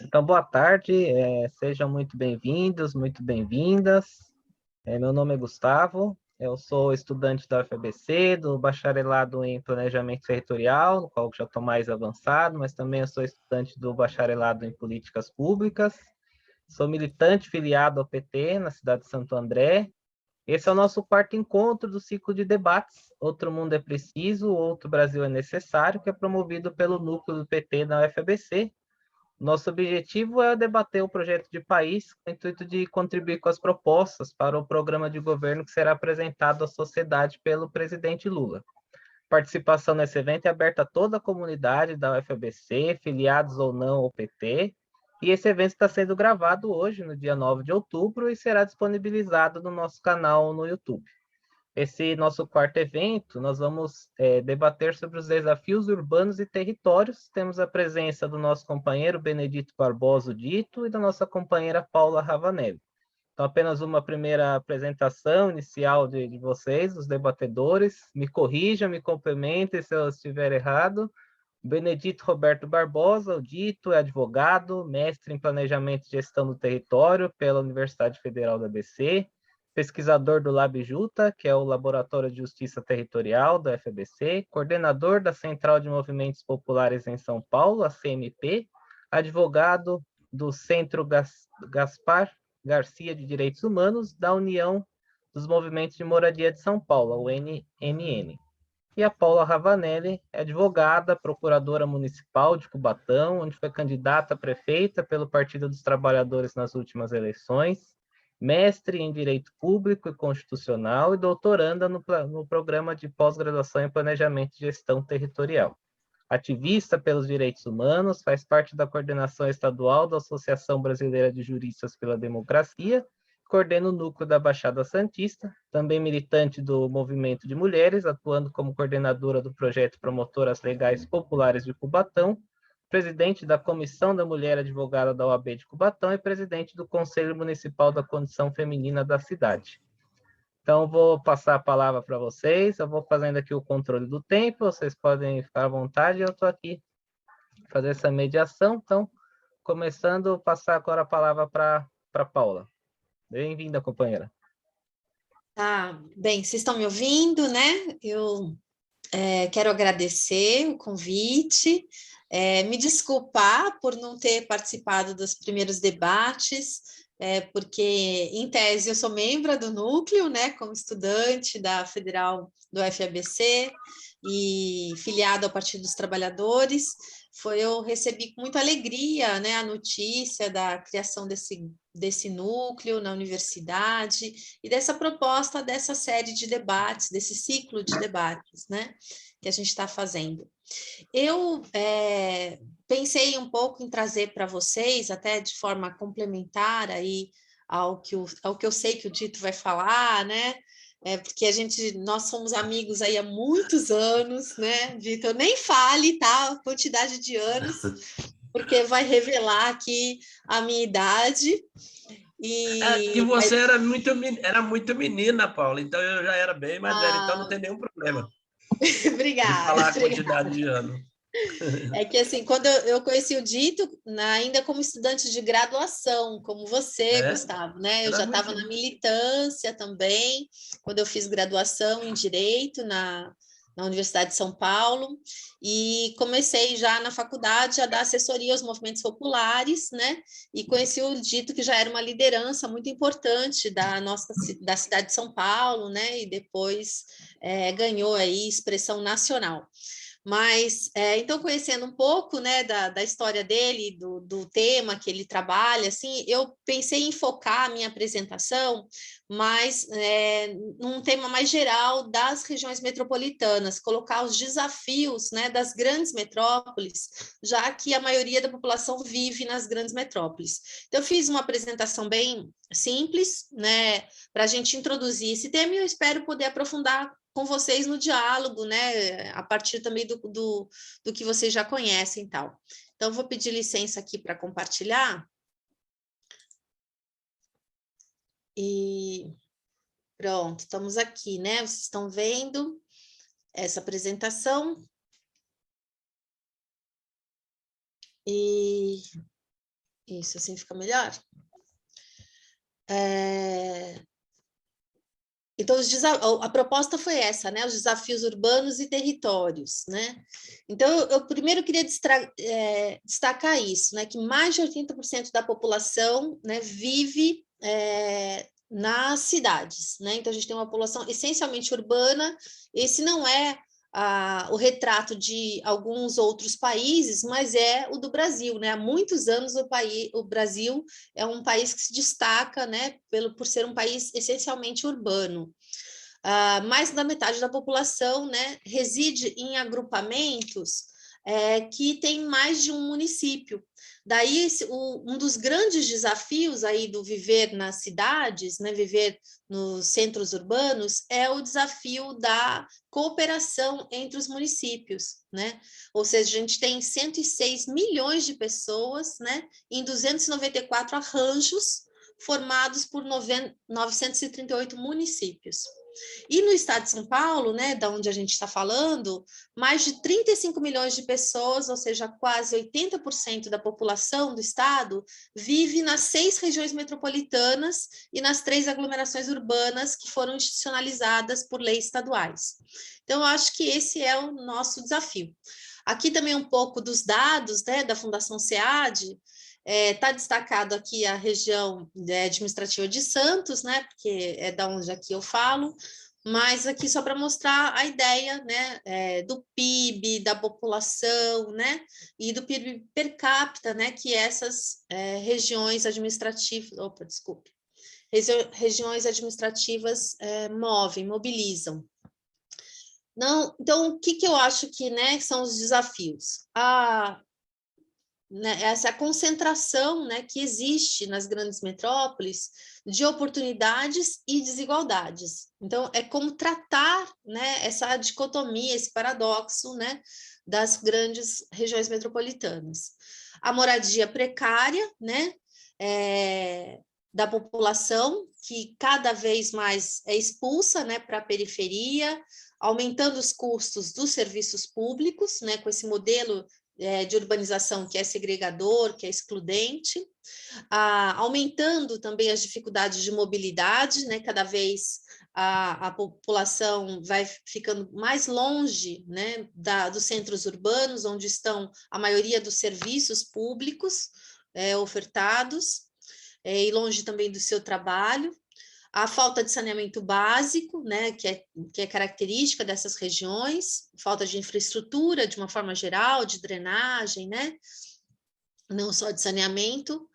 Então, boa tarde, sejam muito bem-vindos, muito bem-vindas. Meu nome é Gustavo, eu sou estudante da UFABC, do bacharelado em Planejamento Territorial, no qual já estou mais avançado, mas também eu sou estudante do bacharelado em Políticas Públicas. Sou militante filiado ao PT na cidade de Santo André. Esse é o nosso quarto encontro do ciclo de debates Outro Mundo é Preciso, Outro Brasil é Necessário, que é promovido pelo núcleo do PT na UFABC. Nosso objetivo é debater o projeto de país com o intuito de contribuir com as propostas para o programa de governo que será apresentado à sociedade pelo presidente Lula. Participação nesse evento é aberta a toda a comunidade da UFABC, filiados ou não ao PT, e esse evento está sendo gravado hoje, no dia 9 de outubro, e será disponibilizado no nosso canal no YouTube. Esse nosso quarto evento, nós vamos debater sobre os desafios urbanos e territórios. Temos a presença do nosso companheiro Benedito Barbosa Dito e da nossa companheira Paula Ravanelli. Então, apenas uma primeira apresentação inicial de vocês, os debatedores. Me corrijam, me complementem se eu estiver errado. Benedito Roberto Barbosa, o Dito, é advogado, mestre em Planejamento e Gestão do Território pela Universidade Federal da ABC, pesquisador do LabJuta, que é o Laboratório de Justiça Territorial da FABC, coordenador da Central de Movimentos Populares em São Paulo, a CMP, advogado do Centro Gaspar Garcia de Direitos Humanos da União dos Movimentos de Moradia de São Paulo, a UNMN. E a Paula Ravanelli é advogada, procuradora municipal de Cubatão, onde foi candidata a prefeita pelo Partido dos Trabalhadores nas últimas eleições, mestre em Direito Público e Constitucional e doutoranda no programa de pós-graduação em Planejamento e Gestão Territorial. Ativista pelos direitos humanos, faz parte da coordenação estadual da Associação Brasileira de Juristas pela Democracia, coordena o núcleo da Baixada Santista, também militante do movimento de mulheres, atuando como coordenadora do projeto Promotoras Legais Populares de Cubatão, presidente da Comissão da Mulher Advogada da OAB de Cubatão e presidente do Conselho Municipal da Condição Feminina da cidade. Então, vou passar a palavra para vocês, eu vou fazendo aqui o controle do tempo, vocês podem ficar à vontade, eu estou aqui fazer essa mediação. Então, começando, passar agora a palavra para a Paula. Bem-vinda, companheira. Tá, bem, vocês estão me ouvindo, né? Eu quero agradecer o convite, me desculpar por não ter participado dos primeiros debates, porque, em tese, eu sou membro do núcleo, né, como estudante da Federal do FABC e filiado ao Partido dos Trabalhadores. Eu recebi com muita alegria, né, a notícia da criação desse núcleo na universidade e dessa proposta, dessa série de debates, desse ciclo de debates, né, que a gente está fazendo. Eu pensei um pouco em trazer para vocês, até de forma complementar aí ao que eu sei que o Dito vai falar, né? Porque nós somos amigos aí há muitos anos, né, Dito? Nem fale, tá? A quantidade de anos, porque vai revelar aqui a minha idade. Que você era muito menina, Paula, então eu já era bem mais velha, então não tem nenhum problema. Obrigada. De falar a quantidade de anos. É que, assim, quando eu conheci o Dito, ainda como estudante de graduação, como você, Gustavo, né? Eu já estava na militância também, quando eu fiz graduação em Direito na Universidade de São Paulo, e comecei já na faculdade a dar assessoria aos movimentos populares, né? E conheci o Dito, que já era uma liderança muito importante da cidade de São Paulo, né? E depois ganhou aí expressão nacional. Mas, então, conhecendo um pouco, né, da história dele, do tema que ele trabalha, assim, eu pensei em focar a minha apresentação num tema mais geral das regiões metropolitanas, colocar os desafios, né, das grandes metrópoles, já que a maioria da população vive nas grandes metrópoles. Então, eu fiz uma apresentação bem simples, né, para a gente introduzir esse tema e eu espero poder aprofundar com vocês no diálogo, né, a partir também do que vocês já conhecem e tal. Então, vou pedir licença aqui para compartilhar. E pronto, estamos aqui, né? Vocês estão vendo essa apresentação. E Isso, assim fica melhor. Então, a proposta foi essa, né? Os desafios urbanos e territórios, né? Então, eu primeiro queria destacar isso, né? Que mais de 80% da população, né, vive nas cidades, né? Então, a gente tem uma população essencialmente urbana. Esse não é o retrato de alguns outros países, mas é o do Brasil, né? Há muitos anos o Brasil é um país que se destaca, né, por ser um país essencialmente urbano. Mais da metade da população, né, reside em agrupamentos que tem mais de um município. Daí, um dos grandes desafios aí do viver nas cidades, né, viver nos centros urbanos, é o desafio da cooperação entre os municípios, né? Ou seja, a gente tem 106 milhões de pessoas, né, em 294 arranjos formados por 938 municípios. E no estado de São Paulo, né, da onde a gente está falando, mais de 35 milhões de pessoas, ou seja, quase 80% da população do estado, vive nas 6 regiões metropolitanas e nas 3 aglomerações urbanas que foram institucionalizadas por leis estaduais. Então, eu acho que esse é o nosso desafio. Aqui também um pouco dos dados, né, da Fundação SEAD. Está destacado aqui a região administrativa de Santos, né, porque é da onde aqui eu falo, mas aqui só para mostrar a ideia, né, do PIB, da população, né, e do PIB per capita, né, que essas regiões administrativas, regiões administrativas mobilizam. Não, então, o que eu acho que, né, são os desafios? Né, essa concentração, né, que existe nas grandes metrópoles de oportunidades e desigualdades. Então, é como tratar, né, essa dicotomia, esse paradoxo, né, das grandes regiões metropolitanas. A moradia precária, né, da população, que cada vez mais é expulsa, né, para a periferia, aumentando os custos dos serviços públicos, né, com esse modelo de urbanização que é segregador, que é excludente, aumentando também as dificuldades de mobilidade, né? Cada vez a população vai ficando mais longe, né, dos centros urbanos, onde estão a maioria dos serviços públicos ofertados, e longe também do seu trabalho. A falta de saneamento básico, né, que é característica dessas regiões, falta de infraestrutura de uma forma geral, de drenagem, né, não só de saneamento.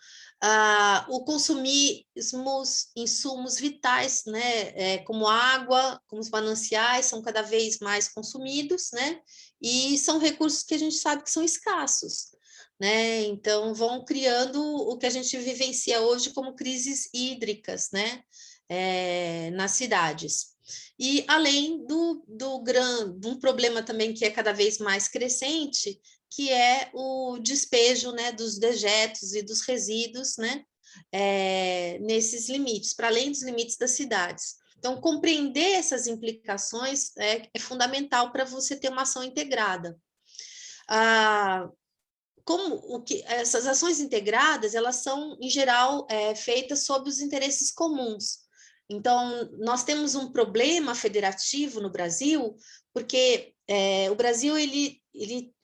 O consumir insumos vitais, né, como água, como os mananciais, são cada vez mais consumidos, né, e são recursos que a gente sabe que são escassos. Né? Então, vão criando o que a gente vivencia hoje como crises hídricas, né? Nas cidades. E além de um problema também que é cada vez mais crescente, que é o despejo, né, dos dejetos e dos resíduos, né, nesses limites, para além dos limites das cidades. Então, compreender essas implicações é fundamental para você ter uma ação integrada. Essas ações integradas, elas são, em geral, feitas sob os interesses comuns. Então, nós temos um problema federativo no Brasil, porque o Brasil ele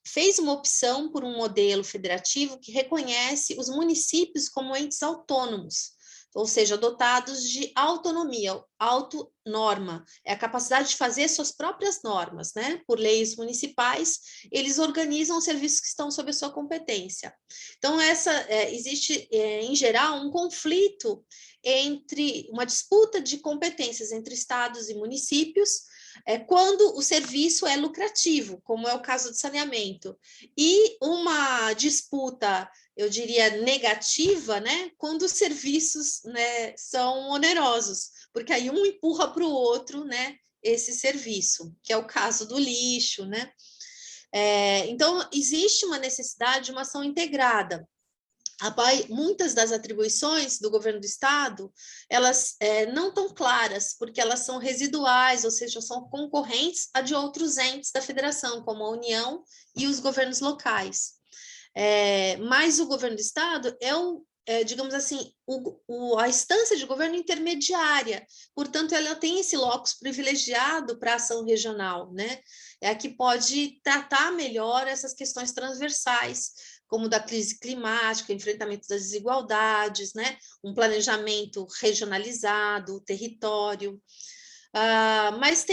fez uma opção por um modelo federativo que reconhece os municípios como entes autônomos, ou seja, dotados de autonomia, autonorma, é a capacidade de fazer suas próprias normas, né? Por leis municipais, eles organizam os serviços que estão sob a sua competência. Então, existe, em geral, um conflito uma disputa de competências entre estados e municípios, quando o serviço é lucrativo, como é o caso de saneamento, e uma disputa, eu diria, negativa, né, quando os serviços, né, são onerosos, porque aí um empurra para o outro, né, esse serviço, que é o caso do lixo, né. Então, existe uma necessidade de uma ação integrada. Muitas das atribuições do governo do estado, elas não estão claras, porque elas são residuais, ou seja, são concorrentes a de outros entes da federação, como a União e os governos locais. Mas o governo do estado digamos assim, a instância de governo intermediária, portanto, ela tem esse locus privilegiado para a ação regional, né? É a que pode tratar melhor essas questões transversais, como da crise climática, enfrentamento das desigualdades, né? Um planejamento regionalizado, o território. Mas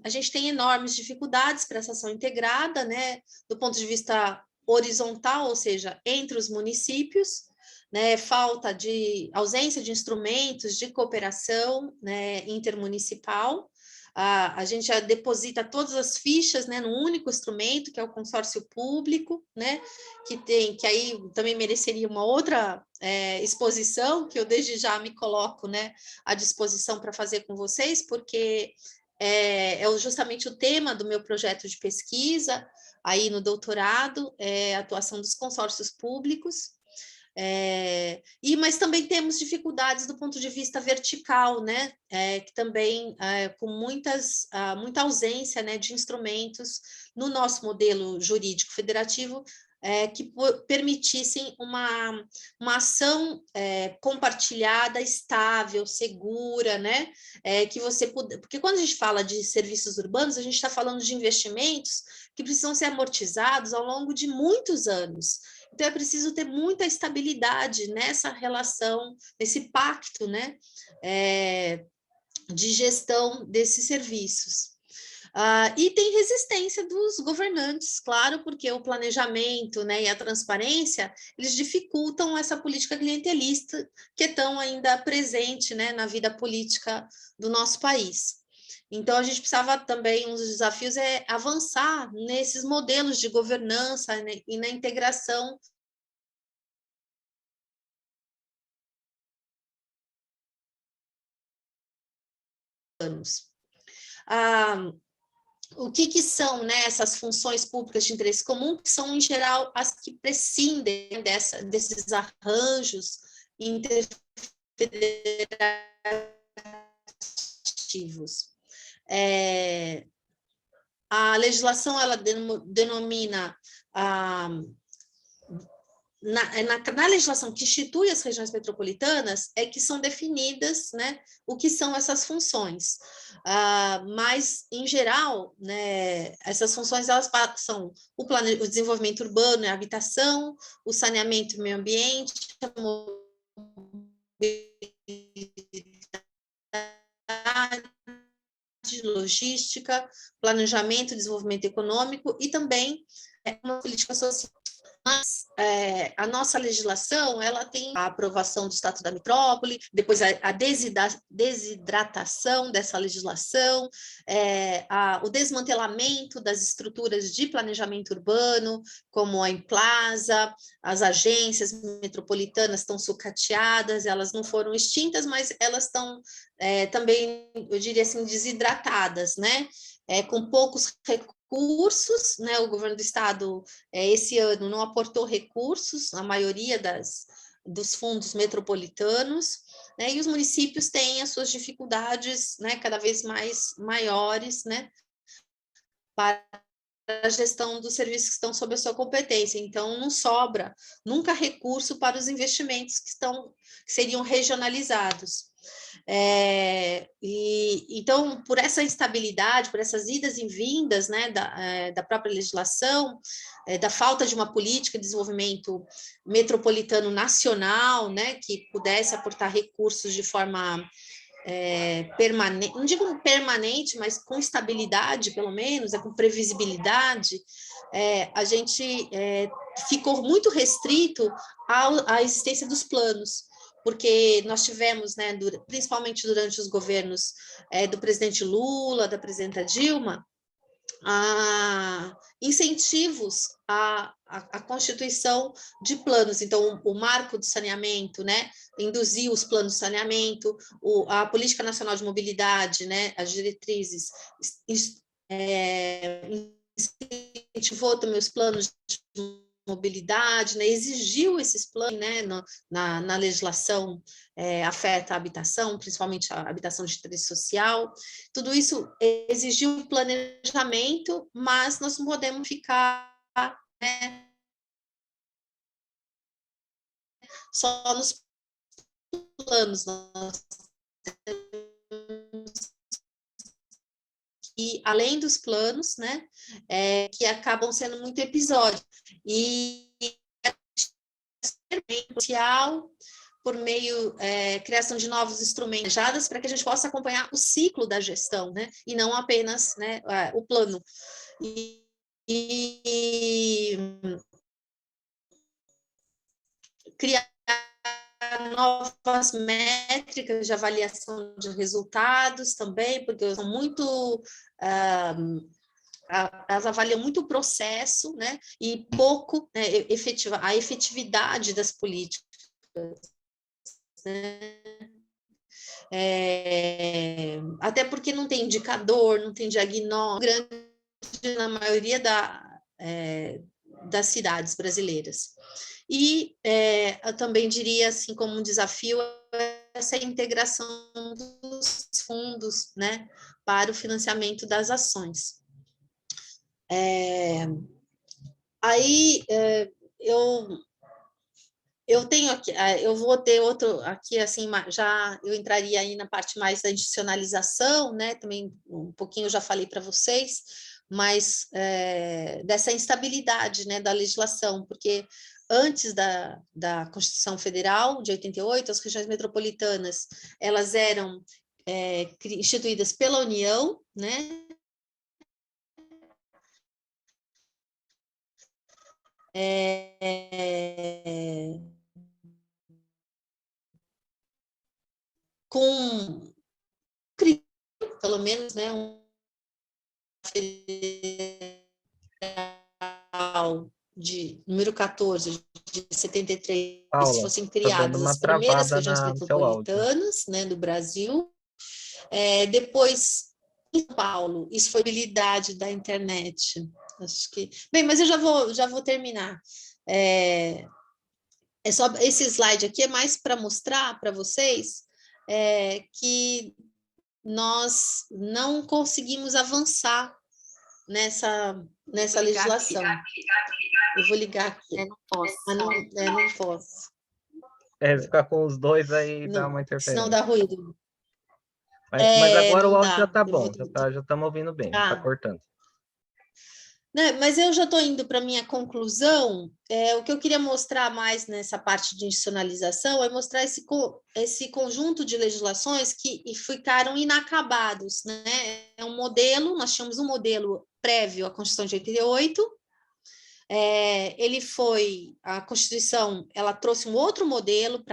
a gente tem enormes dificuldades para essa ação integrada, né? Do ponto de vista horizontal, ou seja, entre os municípios, né, ausência de instrumentos de cooperação, né, intermunicipal. A gente já deposita todas as fichas, né, num único instrumento, que é o consórcio público, né, que aí também mereceria uma outra exposição, que eu desde já me coloco, né, à disposição para fazer com vocês, porque é justamente o tema do meu projeto de pesquisa, aí no doutorado, a atuação dos consórcios públicos. Mas também temos dificuldades do ponto de vista vertical, né? Que também com muita ausência, né, de instrumentos no nosso modelo jurídico federativo que permitissem uma ação compartilhada, estável, segura, né? Porque quando a gente fala de serviços urbanos, a gente está falando de investimentos que precisam ser amortizados ao longo de muitos anos. Então, é preciso ter muita estabilidade nessa relação, nesse pacto, né, de gestão desses serviços. E tem resistência dos governantes, claro, porque o planejamento, né, e a transparência, eles dificultam essa política clientelista que é tão ainda presente, né, na vida política do nosso país. Então, a gente precisava também, um dos desafios é avançar nesses modelos de governança, né, e na integração anos. O que são, né, essas funções públicas de interesse comum, que são, em geral, as que prescindem desses arranjos interfederativos. A legislação, ela denomina na legislação que institui as regiões metropolitanas é que são definidas, né, o que são essas funções. Mas, em geral, né, essas funções elas são o desenvolvimento urbano e a habitação, o saneamento e o meio ambiente, a mobilidade, logística, planejamento e desenvolvimento econômico e também uma política social. Mas a nossa legislação, ela tem a aprovação do Estatuto da Metrópole, depois a desidratação dessa legislação, o desmantelamento das estruturas de planejamento urbano, como a Implaza, as agências metropolitanas estão sucateadas, elas não foram extintas, mas elas estão também, eu diria assim, desidratadas, né? Com poucos recursos, né? O governo do estado esse ano não aportou recursos, a maioria dos fundos metropolitanos, né? E os municípios têm as suas dificuldades, né, cada vez mais maiores, né, para a gestão dos serviços que estão sob a sua competência. Então, não sobra nunca recurso para os investimentos que seriam regionalizados. Então, por essa instabilidade, por essas idas e vindas, né, da própria legislação, da falta de uma política de desenvolvimento metropolitano nacional, né, que pudesse aportar recursos de forma permanente, não digo permanente, mas com estabilidade, pelo menos, com previsibilidade, a gente ficou muito restrito à existência dos planos, porque nós tivemos, né, principalmente durante os governos do presidente Lula, da presidenta Dilma, incentivos à constituição de planos. Então, o marco do saneamento, né, induziu os planos de saneamento, a Política Nacional de Mobilidade, né, as diretrizes, incentivou também os planos de mobilidade, né, exigiu esses planos, né, na legislação afeta a habitação, principalmente a habitação de interesse social. Tudo isso exigiu planejamento, mas nós não podemos ficar, né, só nos planos, nós e além dos planos, né, que acabam sendo muito episódicos, e social, por meio criação de novos instrumentos para que a gente possa acompanhar o ciclo da gestão, né, e não apenas, né, o plano. E criar novas métricas de avaliação de resultados também, porque são muito elas avaliam muito o processo, né, e pouco, né, a efetividade das políticas, né? Até porque não tem indicador, não tem diagnóstico grande na maioria das cidades brasileiras. E eu também diria, assim, como um desafio, essa integração dos fundos, né, para o financiamento das ações. Aí eu tenho aqui, eu vou ter outro aqui, assim, já eu entraria aí na parte mais da institucionalização, né? Também um pouquinho eu já falei para vocês, mas dessa instabilidade, né, da legislação, porque antes da Constituição Federal de 88, as regiões metropolitanas elas eram instituídas pela União, né? Com pelo menos, né, de número 14 de 73, Paula, fossem tá dando criadas uma as primeiras travada regiões no seu áudio. metropolitanas, né, do Brasil. Depois, em São Paulo, isso foi habilidade da internet. Acho que. Bem, mas eu já vou terminar. Só esse slide aqui é mais para mostrar para vocês que nós não conseguimos avançar nessa legislação. Eu vou ligar aqui. Não posso. Não posso. Ficar com os dois aí Não, dá uma interferência. senão dá ruído. Mas agora o áudio dá. já tá bom, já estamos ouvindo bem, não tá cortando. Né, mas eu já estou indo para a minha conclusão. O que eu queria mostrar mais nessa parte de institucionalização é mostrar esse conjunto de legislações que ficaram inacabados, né? É um modelo, nós tínhamos um modelo prévio à Constituição de 88, a Constituição, ela trouxe um outro modelo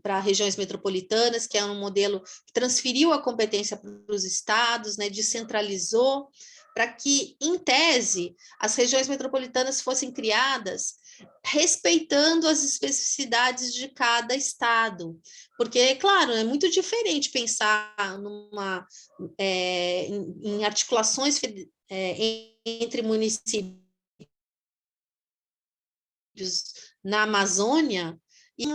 para regiões metropolitanas, que é um modelo que transferiu a competência para os estados, né, descentralizou, para que, em tese, as regiões metropolitanas fossem criadas respeitando as especificidades de cada estado, porque, claro, é muito diferente pensar em articulações entre municípios na Amazônia, e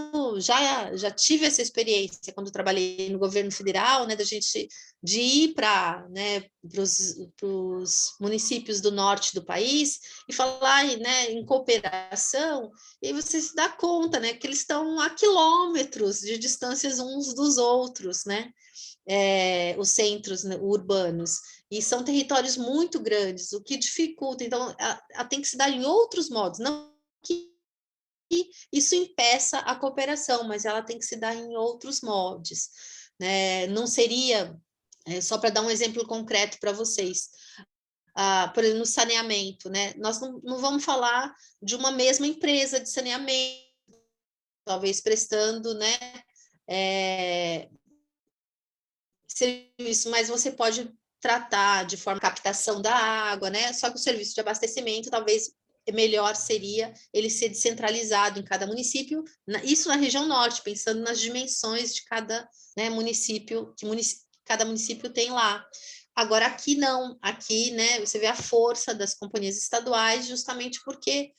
já tive essa experiência quando trabalhei no governo federal, né, de ir para, né, os municípios do norte do país e falar, né, em cooperação, e aí você se dá conta, né, que eles estão a quilômetros de distâncias uns dos outros, né, os centros, né, urbanos, e são territórios muito grandes, o que dificulta. Então, ela tem que se dar em outros modos, não que isso impeça a cooperação, mas ela tem que se dar em outros moldes, né? Não seria, só para dar um exemplo concreto para vocês, por exemplo, no saneamento, né? Nós não vamos falar de uma mesma empresa de saneamento, talvez prestando, né, serviço, mas você pode tratar de forma captação da água, né? Só que o serviço de abastecimento talvez melhor seria ele ser descentralizado em cada município, isso na região norte, pensando nas dimensões de cada, né, município, cada município tem lá. Agora, aqui não, aqui, né, você vê a força das companhias estaduais, justamente porque,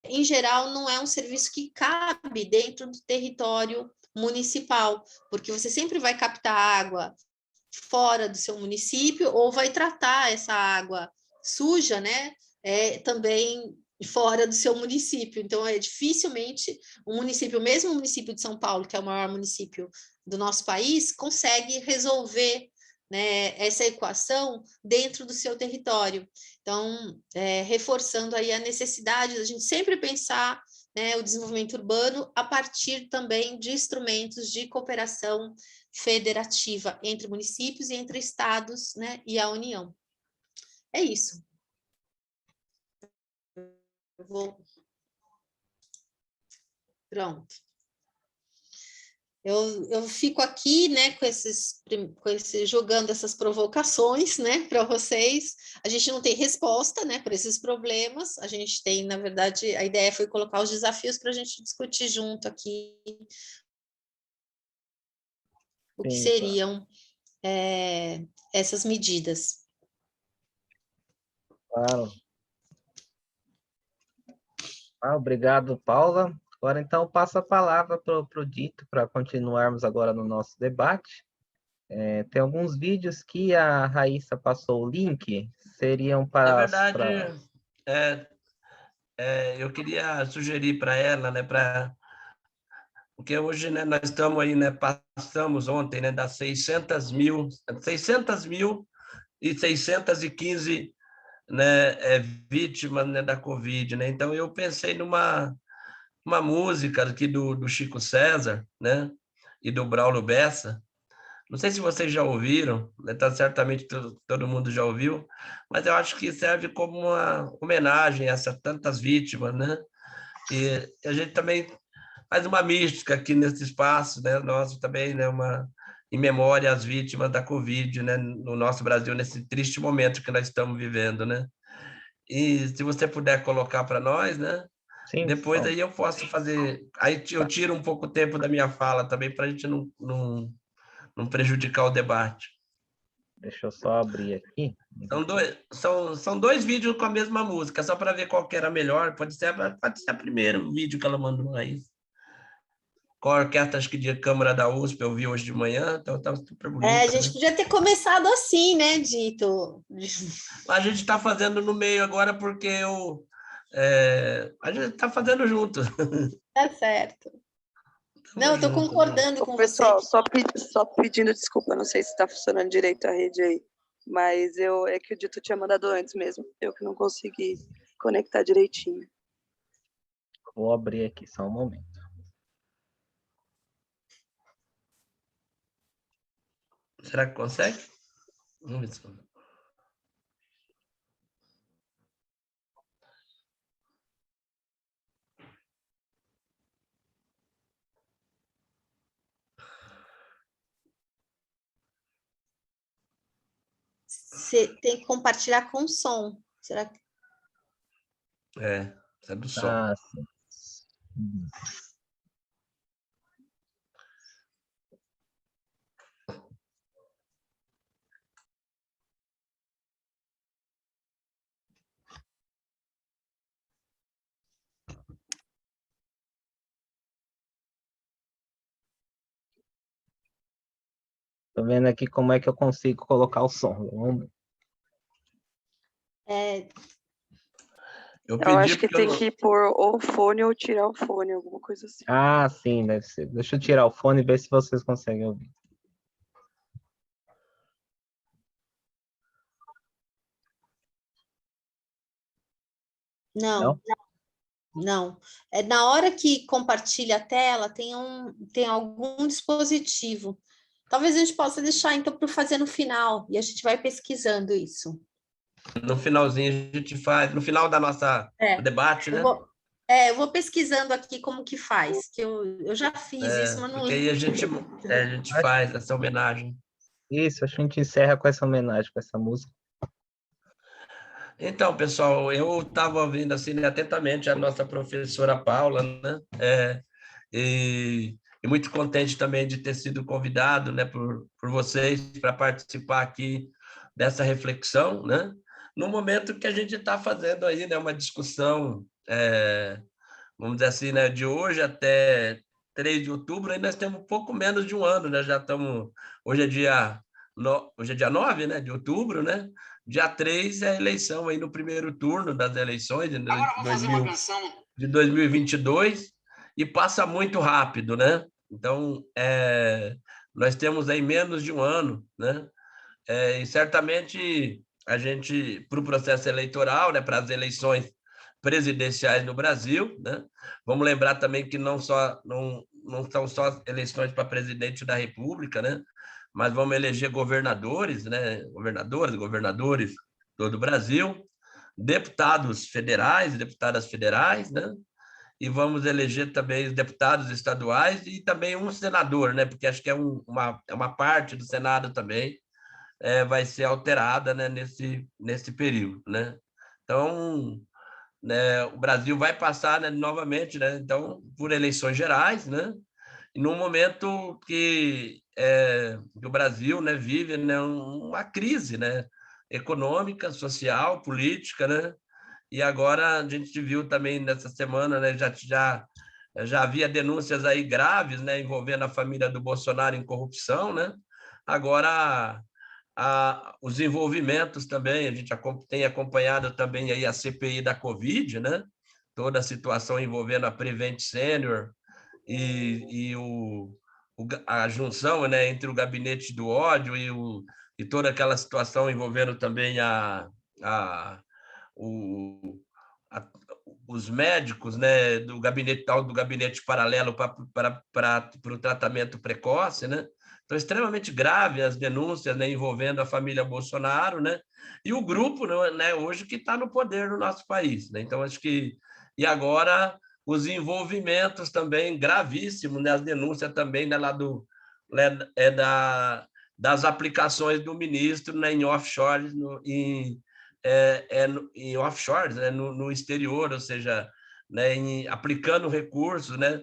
em geral, não é um serviço que cabe dentro do território municipal, porque você sempre vai captar água fora do seu município ou vai tratar essa água suja, né, também fora do seu município. Então, dificilmente um município, mesmo o município de São Paulo, que é o maior município do nosso país, consegue resolver, né, essa equação dentro do seu território. Então, reforçando aí a necessidade da gente sempre pensar, né, o desenvolvimento urbano a partir também de instrumentos de cooperação federativa entre municípios e entre estados, né, e a União. É isso. Eu vou... Pronto. Eu fico aqui, né, jogando essas provocações, né, para vocês. A gente não tem resposta, né, para esses problemas. A gente tem, na verdade, a ideia foi colocar os desafios para a gente discutir junto aqui o que seriam essas medidas. Claro. Obrigado, Paula. Agora, então, passo a palavra para o Dito, para continuarmos agora no nosso debate. Tem alguns vídeos que a Raíssa passou o link, seriam para... Na verdade, eu queria sugerir para ela, né, porque hoje, né, nós estamos aí, né, passamos ontem, né, das 600 mil e 615, né, vítimas, né, da Covid, né? Então, eu pensei numa música aqui do Chico César, né, e do Braulio Bessa. Não sei se vocês já ouviram, né, tá, certamente todo mundo já ouviu, mas eu acho que serve como uma homenagem a essas tantas vítimas, né? E a gente também faz uma mística aqui nesse espaço, né, nosso também, né, em memória às vítimas da Covid, né, no nosso Brasil, nesse triste momento que nós estamos vivendo, né? E se você puder colocar para nós, né? Sim, Depois aí eu posso fazer, aí eu tiro um pouco o tempo da minha fala também para a gente não prejudicar o debate. Deixa eu só abrir aqui. São dois vídeos com a mesma música, só para ver qual que era melhor. Pode ser a primeiro vídeo que ela mandou aí. Com a orquestra, acho que de Câmara da USP, eu vi hoje de manhã, então estava super bonito. A gente podia ter começado assim, né, Dito? A gente está fazendo no meio agora porque a gente está fazendo junto. Tá certo. Não, eu estou concordando com pessoal, você. só pedindo desculpa, não sei se está funcionando direito a rede aí, mas é que o Dito tinha mandado antes mesmo, eu que não consegui conectar direitinho. Vou abrir aqui só um momento. Será que consegue? Vamos ver se consegue. Você tem que compartilhar com som. Será que... Isso é do som. Sim. Tô vendo aqui como é que eu consigo colocar o som. Eu acho que tem que pôr ou fone ou tirar o fone, alguma coisa assim. Ah, sim, deve ser. Deixa eu tirar o fone e ver se vocês conseguem ouvir. Não. É na hora que compartilha a tela, tem algum dispositivo. Talvez a gente possa deixar, então, para fazer no final, e a gente vai pesquisando isso. No finalzinho a gente faz, no final da nossa debate, né? Eu vou pesquisando aqui como que faz, que eu já fiz isso, mas não... Porque aí a gente faz essa homenagem. Isso, acho que a gente encerra com essa homenagem, com essa música. Então, pessoal, eu estava ouvindo assim, né, atentamente a nossa professora Paula, né? E muito contente também de ter sido convidado, né, por vocês para participar aqui dessa reflexão, né? No momento que a gente está fazendo aí, né, uma discussão, vamos dizer assim, né, de hoje até 3 de outubro, aí nós temos pouco menos de um ano, né? Já estamos, hoje é dia hoje é dia 9, né, de outubro, né? Dia 3 é a eleição aí no primeiro turno das eleições de 2022 e passa muito rápido, né? Então, nós temos aí menos de um ano, né? E certamente a gente, para o processo eleitoral, né, para as eleições presidenciais no Brasil, né? Vamos lembrar também que não são só eleições para presidente da República, né? Mas vamos eleger governadores, né? Governadores todo o Brasil, deputados federais, deputadas federais, né? E vamos eleger também os deputados estaduais e também um senador, né? Porque acho que é uma parte do Senado também vai ser alterada, né? Nesse período, né? Então, né, o Brasil vai passar, né, novamente, né? Então, por eleições gerais, né? E num momento que o Brasil, né, vive, né, uma crise, né, econômica, social, política, né? E agora a gente viu também nessa semana, né, já havia denúncias aí graves, né, envolvendo a família do Bolsonaro em corrupção, né? Agora os envolvimentos também, a gente tem acompanhado também aí a CPI da Covid, né? Toda a situação envolvendo a Prevent Senior e a junção, né, entre o gabinete do ódio e toda aquela situação envolvendo também o, a, os médicos, né, do gabinete paralelo para o tratamento precoce, né? Então, extremamente grave as denúncias, né, envolvendo a família Bolsonaro, né? E o grupo, né, hoje que está no poder no nosso país, né? Então, acho que e agora os envolvimentos também gravíssimos, né? As denúncias também, né, lá das aplicações do ministro, né, em offshore, em offshore, né, no exterior, ou seja, né, aplicando recursos, né,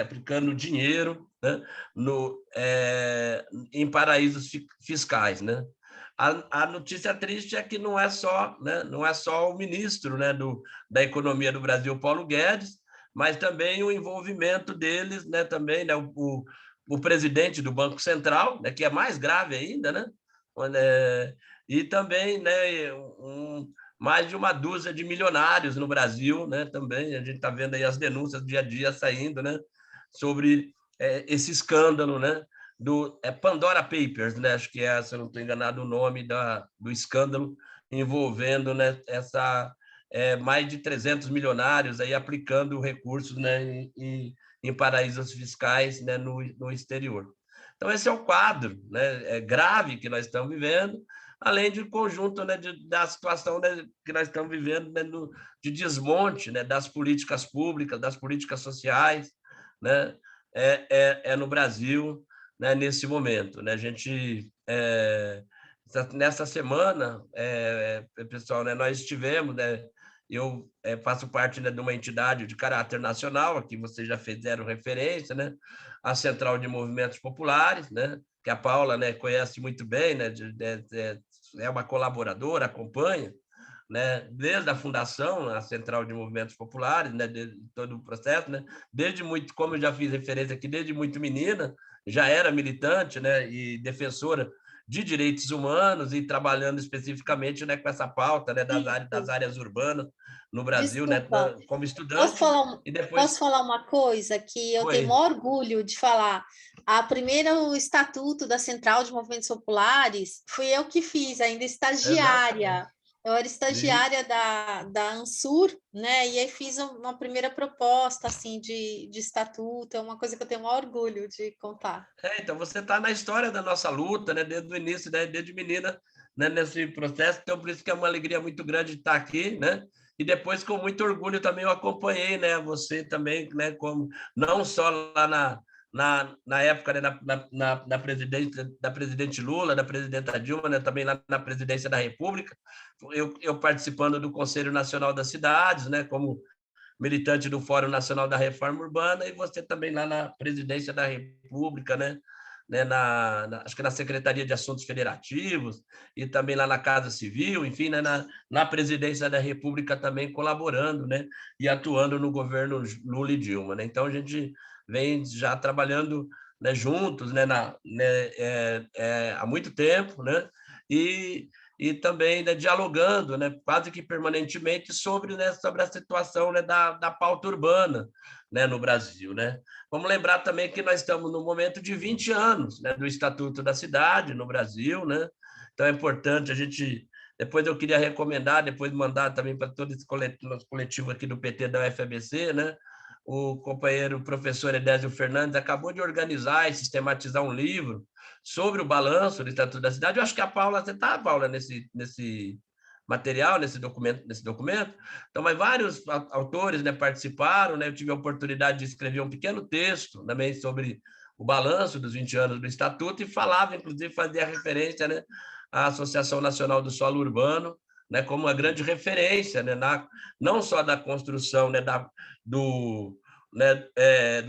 aplicando dinheiro, né, em paraísos fiscais, né? A notícia triste é que não é só, né, não é só o ministro, né, da Economia do Brasil, Paulo Guedes, mas também o envolvimento deles, né, também, né, o presidente do Banco Central, né, que é mais grave ainda, né? E também, né, mais de uma dúzia de milionários no Brasil, né? Também a gente está vendo aí as denúncias dia a dia saindo, né? Sobre esse escândalo, né? Do Pandora Papers, né? Acho que se eu não estou enganado, o nome do escândalo envolvendo, né, mais de 300 milionários aí aplicando recursos, né, em paraísos fiscais, né, no exterior. Então, esse é o quadro, né, grave que nós estamos vivendo, além de conjunto, né, da situação, né, que nós estamos vivendo, né, de desmonte, né, das políticas públicas, das políticas sociais, né, no Brasil, né, nesse momento. Né? A gente, nessa semana, pessoal, né, nós estivemos, né, eu faço parte, né, de uma entidade de caráter nacional, aqui vocês já fizeram referência, né, a Central de Movimentos Populares, né, que a Paula, né, conhece muito bem, né, é uma colaboradora, acompanha, né, desde a fundação, a Central de Movimentos Populares, né, de todo o processo, né, desde muito, como eu já fiz referência aqui, desde muito menina, já era militante, né, e defensora de direitos humanos e trabalhando especificamente, né, com essa pauta, né, das áreas urbanas no Brasil, Desculpa, né, como estudante. E depois... Posso falar uma coisa que eu tenho o maior orgulho de falar? O estatuto da Central de Movimentos Populares fui eu que fiz, ainda estagiária. Exatamente. Eu era estagiária da Ansur, né? E aí fiz uma primeira proposta assim de estatuto, é uma coisa que eu tenho o maior orgulho de contar. Então você está na história da nossa luta, né? Desde o início, né? Desde menina, né? Nesse processo, então por isso que é uma alegria muito grande estar aqui, né? E depois, com muito orgulho, também eu acompanhei, né? Você também, né? Como não só lá na época, né, na presidência da presidente Lula, da presidenta Dilma, né, também lá na presidência da República, eu participando do Conselho Nacional das Cidades, né, como militante do Fórum Nacional da Reforma Urbana, e você também lá na presidência da República, né, acho que na Secretaria de Assuntos Federativos, e também lá na Casa Civil, enfim, né, na presidência da República também colaborando, né, e atuando no governo Lula e Dilma. Né? Então, a gente vem já trabalhando né, juntos, né, há muito tempo, né, e também, né, dialogando, né, quase que permanentemente sobre, né, sobre a situação, né, da pauta urbana, né, no Brasil, né. Vamos lembrar também que nós estamos no momento de 20 anos, né, do Estatuto da Cidade no Brasil, né. Então é importante a gente, depois eu queria recomendar, depois mandar também para todo esse coletivo aqui do PT da UFABC, né. O companheiro professor Edésio Fernandes acabou de organizar e sistematizar um livro sobre o balanço do Estatuto da Cidade. Eu acho que a Paula, você está, Paula, nesse material, nesse documento. Então, mas vários autores, né, participaram, né? Eu tive a oportunidade de escrever um pequeno texto também sobre o balanço dos 20 anos do Estatuto e falava, inclusive, fazia referência, né, à Associação Nacional do Solo Urbano, né, como uma grande referência, né, não só da construção, né, do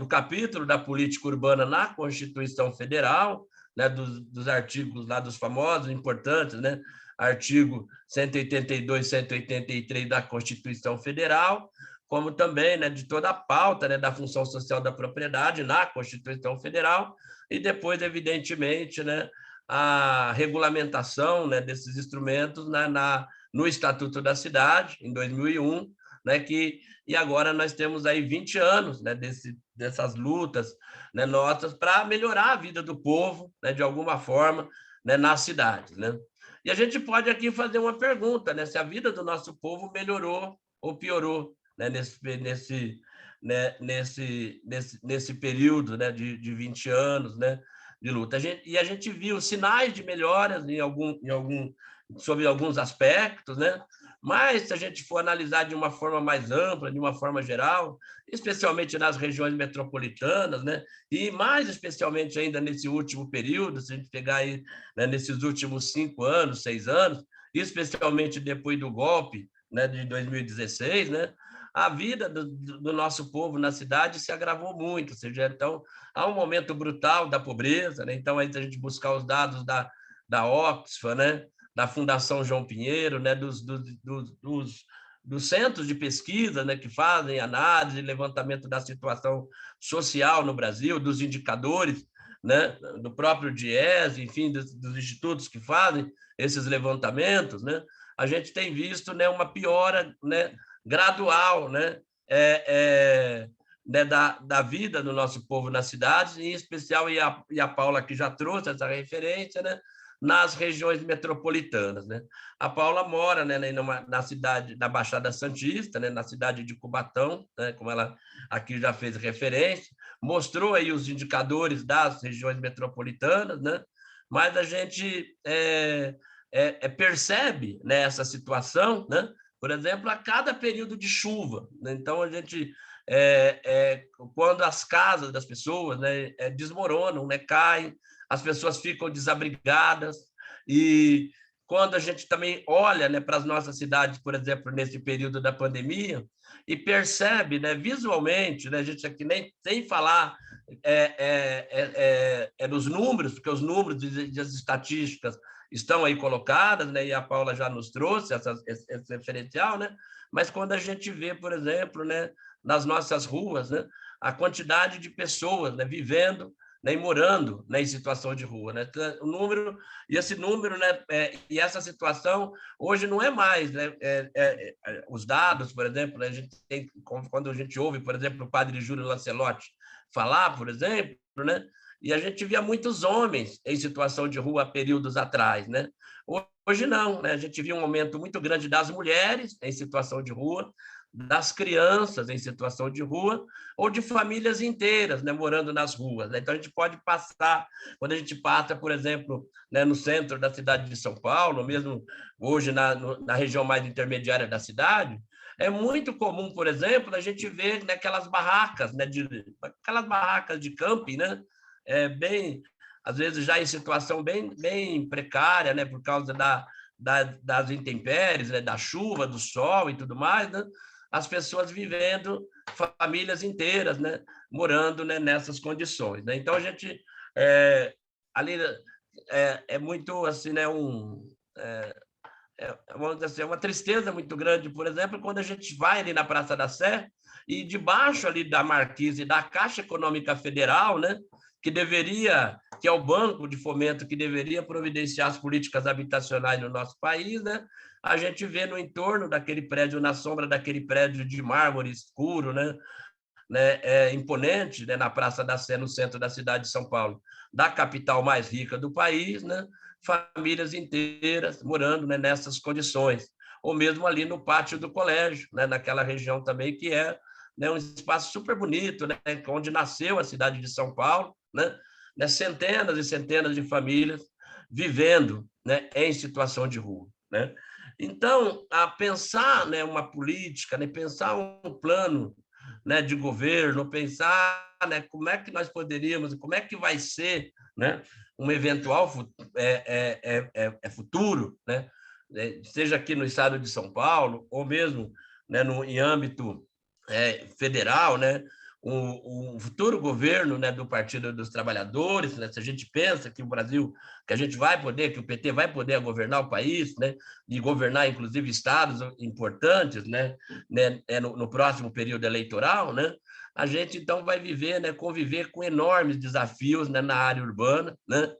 capítulo da política urbana na Constituição Federal, né, dos artigos lá dos famosos, importantes, né, artigo 182, 183 da Constituição Federal, como também, né, de toda a pauta, né, da função social da propriedade na Constituição Federal, e depois, evidentemente, né, a regulamentação, né, desses instrumentos no Estatuto da Cidade, em 2001, né, e agora nós temos aí 20 anos, né, dessas lutas, né, nossas para melhorar a vida do povo, né, de alguma forma, né, nas cidades, né? E a gente pode aqui fazer uma pergunta, né, se a vida do nosso povo melhorou ou piorou, né, nesse período, né, de 20 anos, né, de luta. A gente viu sinais de melhoras sobre alguns aspectos, né? Mas, se a gente for analisar de uma forma mais ampla, de uma forma geral, especialmente nas regiões metropolitanas, né? E mais especialmente ainda nesse último período, se a gente pegar aí, né, nesses últimos 5 anos, 6 anos, especialmente depois do golpe, né, de 2016, né? A vida do nosso povo na cidade se agravou muito, ou seja, então, há um momento brutal da pobreza, né? Então, aí, se a gente buscar os dados da Oxfam, né, da Fundação João Pinheiro, né, dos centros de pesquisa, né, que fazem análise e levantamento da situação social no Brasil, dos indicadores, né, do próprio DIEESE, enfim, dos institutos que fazem esses levantamentos, né, a gente tem visto, né, uma piora, né, gradual, né, né, da vida do nosso povo nas cidades, em especial, e a Paula aqui já trouxe essa referência, né, nas regiões metropolitanas, né? A Paula mora, né, na cidade da Baixada Santista, né, na cidade de Cubatão, né, como ela aqui já fez referência, mostrou aí os indicadores das regiões metropolitanas, né? Mas a gente percebe, né, essa situação, né? Por exemplo, a cada período de chuva, né? Então a gente quando as casas das pessoas, né, desmoronam, né, caem, as pessoas ficam desabrigadas, e quando a gente também olha, né, para as nossas cidades, por exemplo, nesse período da pandemia, e percebe, né, visualmente, né, a gente aqui nem sem falar nos números, porque os números e as estatísticas estão aí colocadas, né, e a Paula já nos trouxe esse referencial, né, mas quando a gente vê, por exemplo, né, nas nossas ruas, né, a quantidade de pessoas, né, vivendo, né, e morando, né, em situação de rua, né? O número, e esse número, né, e essa situação hoje não é mais, né, os dados, por exemplo, né, a gente tem, quando a gente ouve, por exemplo, o padre Júlio Lancelotti falar, por exemplo, né, e a gente via muitos homens em situação de rua há períodos atrás, né? Hoje não, né? A gente viu um aumento muito grande das mulheres em situação de rua, das crianças em situação de rua, ou de famílias inteiras, né, morando nas ruas, né? Então, a gente pode passar, quando a gente passa, por exemplo, né, no centro da cidade de São Paulo, mesmo hoje na região mais intermediária da cidade, é muito comum, por exemplo, a gente ver, né, aquelas barracas, né, aquelas barracas de camping, né, bem, às vezes já em situação bem, bem precária, né, por causa das intempéries, né, da chuva, do sol e tudo mais, né, as pessoas vivendo, famílias inteiras, né, morando, né, nessas condições, né? Então a gente ali muito assim, né, vamos dizer assim, uma tristeza muito grande, por exemplo, quando a gente vai ali na Praça da Sé e debaixo ali da marquise da Caixa Econômica Federal, né, que é o Banco de Fomento que deveria providenciar as políticas habitacionais no nosso país, né? A gente vê no entorno daquele prédio, na sombra daquele prédio de mármore escuro, né? Imponente, né? Na Praça da Sé, no centro da cidade de São Paulo, da capital mais rica do país, né? Famílias inteiras morando, né, nessas condições, ou mesmo ali no pátio do colégio, né, naquela região também que é, né, um espaço super bonito, né, onde nasceu a cidade de São Paulo, né, centenas e centenas de famílias vivendo, né, em situação de rua, né? Então, a pensar, né, uma política, né, pensar um plano, né, de governo, pensar, né, como é que nós poderíamos, como é que vai ser, né, um eventual futuro, né, seja aqui no estado de São Paulo, ou mesmo, né, em âmbito federal, né, um futuro governo, né, do Partido dos Trabalhadores, né, se a gente pensa que o Brasil, que a gente vai poder, que o PT vai poder governar o país, né, e governar inclusive estados importantes, né, no próximo período eleitoral, né, a gente então vai viver, né, conviver com enormes desafios, né, na área urbana, né,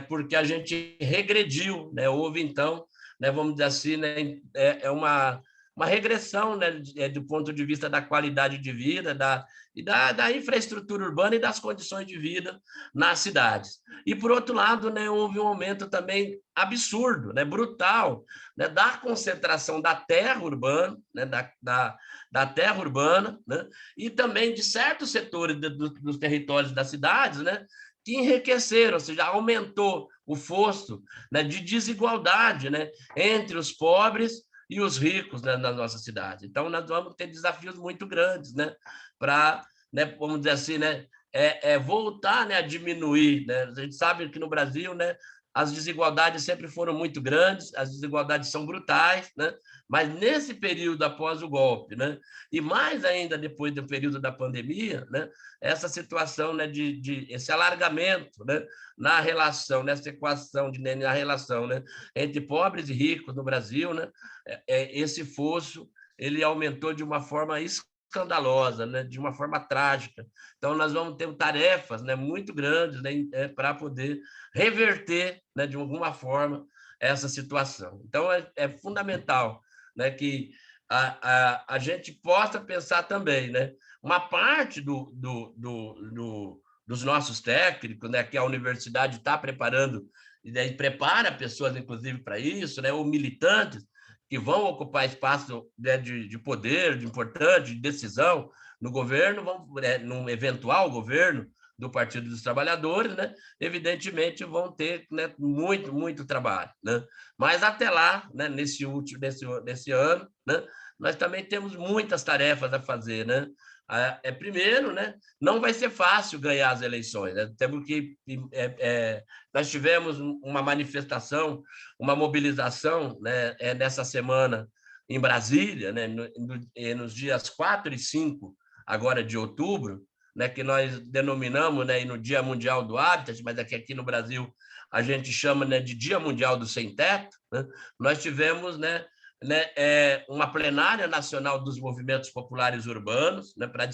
porque a gente regrediu, né, houve então, né, vamos dizer assim, né, uma regressão, né, do ponto de vista da qualidade de vida, da infraestrutura urbana e das condições de vida nas cidades. E, por outro lado, né, houve um aumento também absurdo, né, brutal, né, da concentração da terra urbana, né, da terra urbana, né, e também de certos setores dos territórios das cidades, né, que enriqueceram, ou seja, aumentou o fosso, né, de desigualdade, né, entre os pobres e os ricos, né, na nossa cidade. Então, nós vamos ter desafios muito grandes, né, para, né, vamos dizer assim, né, voltar, né, a diminuir. Né? A gente sabe que no Brasil, né, as desigualdades sempre foram muito grandes, as desigualdades são brutais, né? Mas nesse período após o golpe, né, e mais ainda depois do período da pandemia, né, essa situação, né, de esse alargamento, né, na relação, nessa equação, na relação, né, entre pobres e ricos no Brasil, né, esse fosso ele aumentou de uma forma escandalosa, né, de uma forma trágica. Então, nós vamos ter tarefas, né, muito grandes, né, para poder reverter, né, de alguma forma essa situação. Então, é fundamental, né, que a gente possa pensar também, né, uma parte dos nossos técnicos, né, que a universidade está preparando, e daí prepara pessoas, inclusive, para isso, né, ou militantes, que vão ocupar espaço, né, de poder, de importante, de decisão no governo, num eventual governo do Partido dos Trabalhadores, né, evidentemente vão ter, né, muito trabalho, né? Mas até lá, né, nesse ano, né, nós também temos muitas tarefas a fazer, né? Primeiro, né, não vai ser fácil ganhar as eleições, né? Temos que nós tivemos uma manifestação, uma mobilização, né, nessa semana em Brasília, né, nos dias 4 e 5 agora de outubro, né, que nós denominamos, né, no Dia Mundial do Habitat, mas aqui no Brasil a gente chama, né, de Dia Mundial do Sem Teto, né? Nós tivemos, né, uma plenária nacional dos movimentos populares urbanos, né, para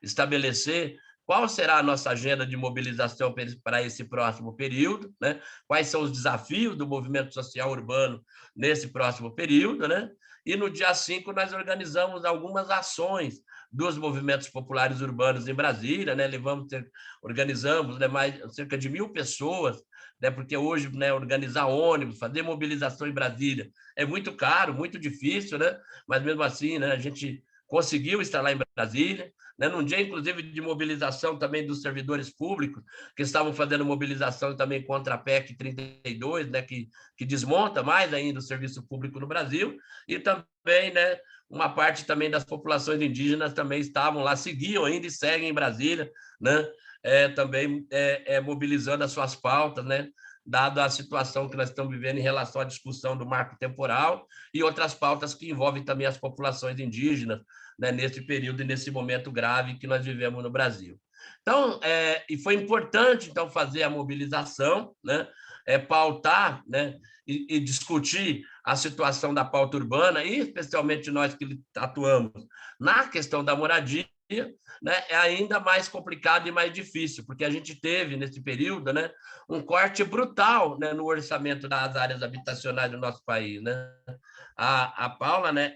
estabelecer qual será a nossa agenda de mobilização para esse próximo período, né? Quais são os desafios do movimento social urbano nesse próximo período, né? E no dia 5 nós organizamos algumas ações dos movimentos populares urbanos em Brasília, né? Organizamos, né, cerca de 1.000 pessoas, né? Porque hoje, né, organizar ônibus, fazer mobilização em Brasília é muito caro, muito difícil, né? Mas mesmo assim, né, a gente conseguiu estar lá em Brasília, né, num dia, inclusive, de mobilização também dos servidores públicos, que estavam fazendo mobilização também contra a PEC 32, né, que desmonta mais ainda o serviço público no Brasil, e também, né, uma parte também das populações indígenas também estavam lá, seguiam ainda e seguem em Brasília, né, também mobilizando as suas pautas, né, dada a situação que nós estamos vivendo em relação à discussão do marco temporal e outras pautas que envolvem também as populações indígenas, né, nesse período e nesse momento grave que nós vivemos no Brasil. Então, e foi importante, então, fazer a mobilização, né, pautar, né, e discutir a situação da pauta urbana, e especialmente nós que atuamos na questão da moradia, né, é ainda mais complicado e mais difícil, porque a gente teve, nesse período, né, um corte brutal, né, no orçamento das áreas habitacionais do nosso país. Né? A Paula, né,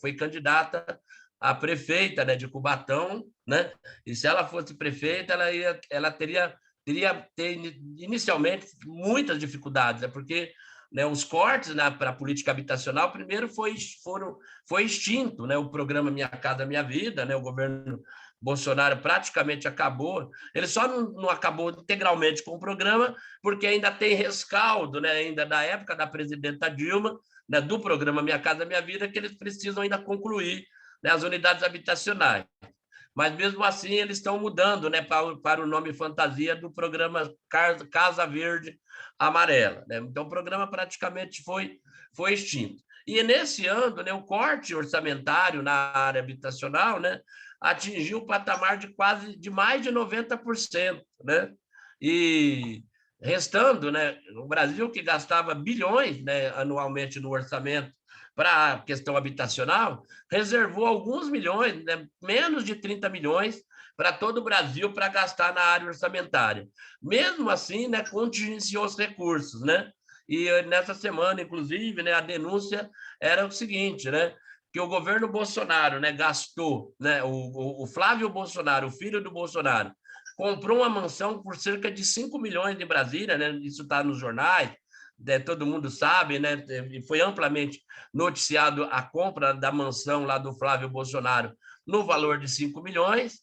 foi candidata a prefeita, né, de Cubatão, né? E se ela fosse prefeita, ela teria inicialmente muitas dificuldades, né? Porque, né, os cortes, né, para a política habitacional, primeiro foi extinto, né, o programa Minha Casa Minha Vida, né, o governo Bolsonaro praticamente acabou. Ele só não acabou integralmente com o programa, porque ainda tem rescaldo, né, ainda da época da presidenta Dilma, né, do programa Minha Casa Minha Vida, que eles precisam ainda concluir, né, as unidades habitacionais. Mas, mesmo assim, eles estão mudando, né, para o nome fantasia do programa Casa Verde Amarela. Né? Então, o programa praticamente foi extinto. E, nesse ano, né, o corte orçamentário na área habitacional, né, atingiu o patamar de mais de 90%. Né? E restando, né, o Brasil, que gastava bilhões, né, anualmente no orçamento para a questão habitacional, reservou alguns milhões, né, menos de 30 milhões, para todo o Brasil para gastar na área orçamentária. Mesmo assim, né, contingenciou os recursos. Né? E nessa semana, inclusive, né, a denúncia era o seguinte, né, que o governo Bolsonaro, né, gastou, né, o Flávio Bolsonaro, o filho do Bolsonaro, comprou uma mansão por cerca de 5 milhões em Brasília, né, isso está nos jornais, todo mundo sabe, né? Foi amplamente noticiado a compra da mansão lá do Flávio Bolsonaro no valor de 5 milhões,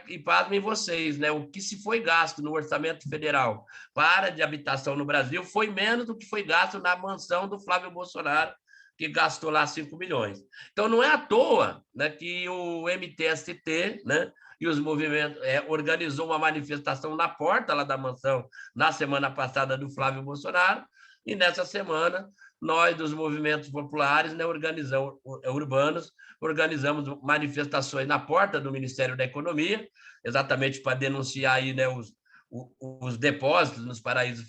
e pasmem vocês, né? O que se foi gasto no orçamento federal para a área de habitação no Brasil foi menos do que foi gasto na mansão do Flávio Bolsonaro, que gastou lá 5 milhões. Então, não é à toa, né, que o MTST, né, e os movimentos organizou uma manifestação na porta lá da mansão na semana passada do Flávio Bolsonaro, e nessa semana nós dos movimentos populares, né, urbanos, organizamos manifestações na porta do Ministério da Economia, exatamente para denunciar aí, né, os depósitos nos paraísos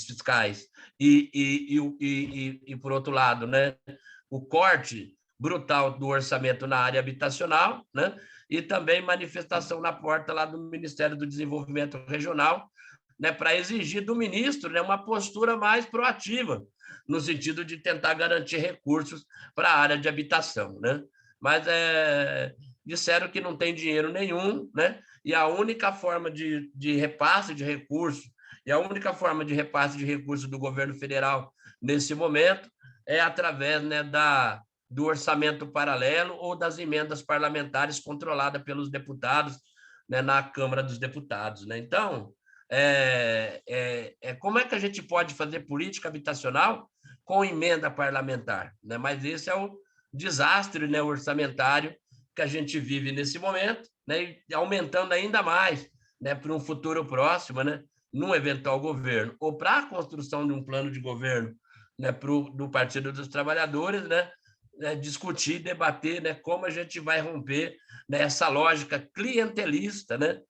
fiscais e por outro lado, né, o corte brutal do orçamento na área habitacional, né, e também manifestação na porta lá do Ministério do Desenvolvimento Regional, né, para exigir do ministro, né, uma postura mais proativa, no sentido de tentar garantir recursos para a área de habitação. Né? Mas disseram que não tem dinheiro nenhum, né? E a única forma de repasse de recursos, e a única forma de repasse de recursos do governo federal nesse momento é através, né, do orçamento paralelo ou das emendas parlamentares controladas pelos deputados, né, na Câmara dos Deputados. Né? Então, como é que a gente pode fazer política habitacional com emenda parlamentar? Né? Mas esse é o desastre, né, orçamentário que a gente vive nesse momento, né, e aumentando ainda mais, né, para um futuro próximo, né, num eventual governo, ou para a construção de um plano de governo, né, do Partido dos Trabalhadores, né, discutir, debater, né, como a gente vai romper, né, essa lógica clientelista, né,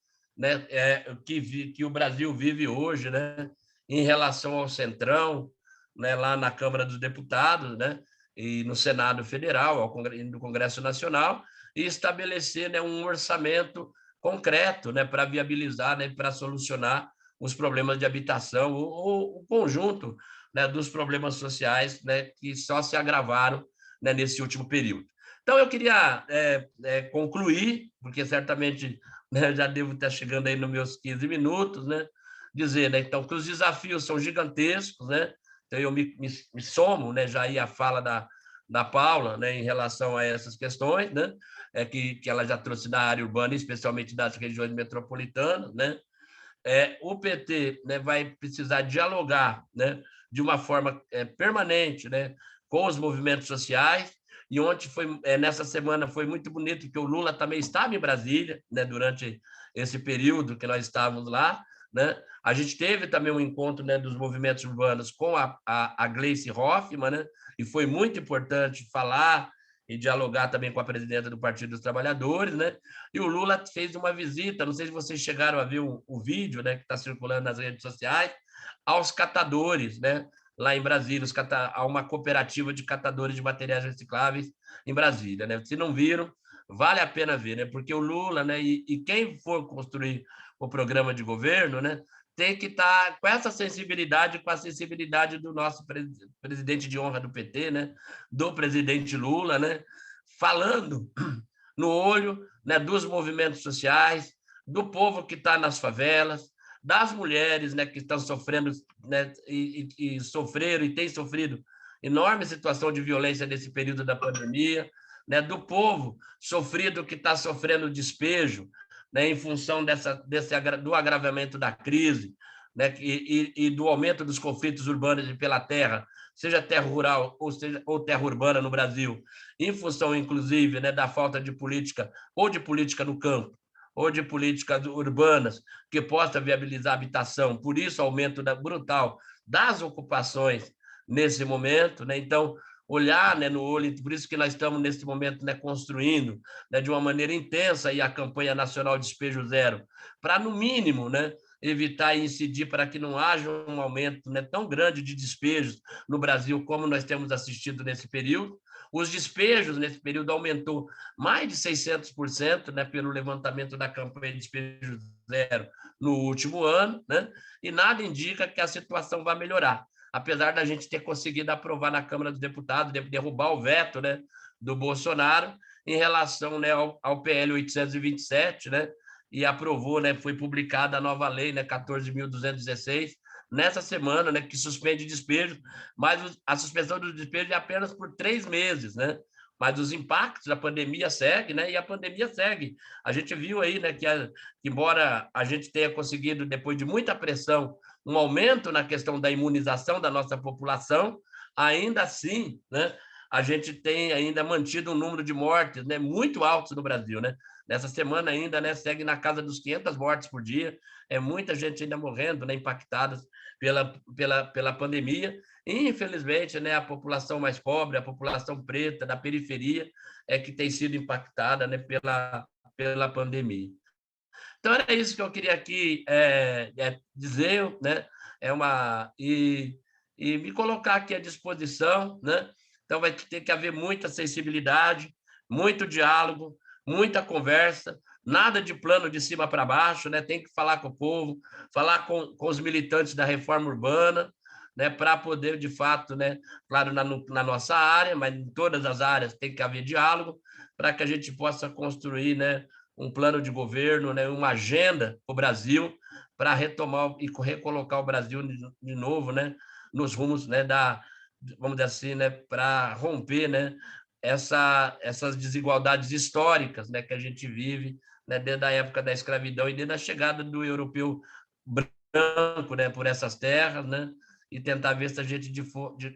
que o Brasil vive hoje, né, em relação ao Centrão, né, lá na Câmara dos Deputados, né, e no Senado Federal, no Congresso Nacional, e estabelecer, né, um orçamento concreto, né, para viabilizar, né, para solucionar os problemas de habitação ou o conjunto, né, dos problemas sociais, né, que só se agravaram, né, nesse último período. Então, eu queria concluir, porque certamente, né, já devo estar chegando aí nos meus 15 minutos, né, dizer, né, então, que os desafios são gigantescos, né, então eu me somo, né, já aí a fala da Paula, né, em relação a essas questões, né, que ela já trouxe da área urbana, especialmente das regiões metropolitanas, né. O PT, né, vai precisar dialogar, né, de uma forma permanente, né, com os movimentos sociais. E ontem nessa semana foi muito bonito que o Lula também estava em Brasília, né, durante esse período que nós estávamos lá, né? A gente teve também um encontro, né, dos movimentos urbanos com a Gleice Hoffmann, né? E foi muito importante falar e dialogar também com a presidenta do Partido dos Trabalhadores, né? E o Lula fez uma visita, não sei se vocês chegaram a ver o vídeo, né, que está circulando nas redes sociais, aos catadores, né? Lá em Brasília, há uma cooperativa de catadores de materiais recicláveis em Brasília, né? Se não viram, vale a pena ver, né? Porque o Lula, né, e quem for construir o programa de governo, né, tem que estar com essa sensibilidade, com a sensibilidade do nosso presidente de honra do PT, né, do presidente Lula, né, falando no olho, né, dos movimentos sociais, do povo que está nas favelas, das mulheres, né, que estão sofrendo, né, e sofreram e têm sofrido enorme situação de violência nesse período da pandemia, né, do povo sofrido que está sofrendo despejo, né, em função do agravamento da crise, né, e do aumento dos conflitos urbanos pela terra, seja terra rural ou terra urbana no Brasil, em função, inclusive, né, da falta de política, ou de política no campo, ou de políticas urbanas que possa viabilizar a habitação. Por isso, aumento brutal das ocupações nesse momento, né? Então, olhar, né, no olho, por isso que nós estamos nesse momento, né, construindo, né, de uma maneira intensa aí a campanha nacional Despejo Zero, para no mínimo, né, evitar e incidir para que não haja um aumento, né, tão grande de despejos no Brasil como nós temos assistido nesse período. Os despejos nesse período aumentou mais de 600%, né, pelo levantamento da campanha Despejo Zero no último ano, né, e nada indica que a situação vai melhorar, apesar da gente ter conseguido aprovar na Câmara dos Deputados, derrubar o veto, né, do Bolsonaro em relação, né, ao PL 827, né, e aprovou, né, foi publicada a nova lei, né, 14.216, nessa semana, né, que suspende despejo, mas a suspensão do despejo é apenas por 3 meses, né? Mas os impactos da pandemia seguem, né? E a pandemia segue. A gente viu aí, né, que embora a gente tenha conseguido, depois de muita pressão, um aumento na questão da imunização da nossa população, ainda assim, né, a gente tem ainda mantido um número de mortes, né, muito alto no Brasil, né? Nessa semana ainda, né, segue na casa dos 500 mortes por dia, é muita gente ainda morrendo, né, impactadas pela pandemia, e, infelizmente, né, a população mais pobre, a população preta, da periferia, é que tem sido impactada, né, pela pandemia. Então, era isso que eu queria aqui dizer, né, e me colocar aqui à disposição, né? Então, vai ter que haver muita sensibilidade, muito diálogo, muita conversa, nada de plano de cima para baixo, né? Tem que falar com o povo, falar com os militantes da reforma urbana, né? Para poder, de fato, né? Claro, na nossa área, mas em todas as áreas tem que haver diálogo para que a gente possa construir, né, um plano de governo, né, uma agenda para o Brasil para retomar e recolocar o Brasil de novo, né, nos rumos, né, vamos dizer assim, né, para romper, né, essas desigualdades históricas, né, que a gente vive, né, desde a época da escravidão e desde a chegada do europeu branco, né, por essas terras, né, e tentar ver se a gente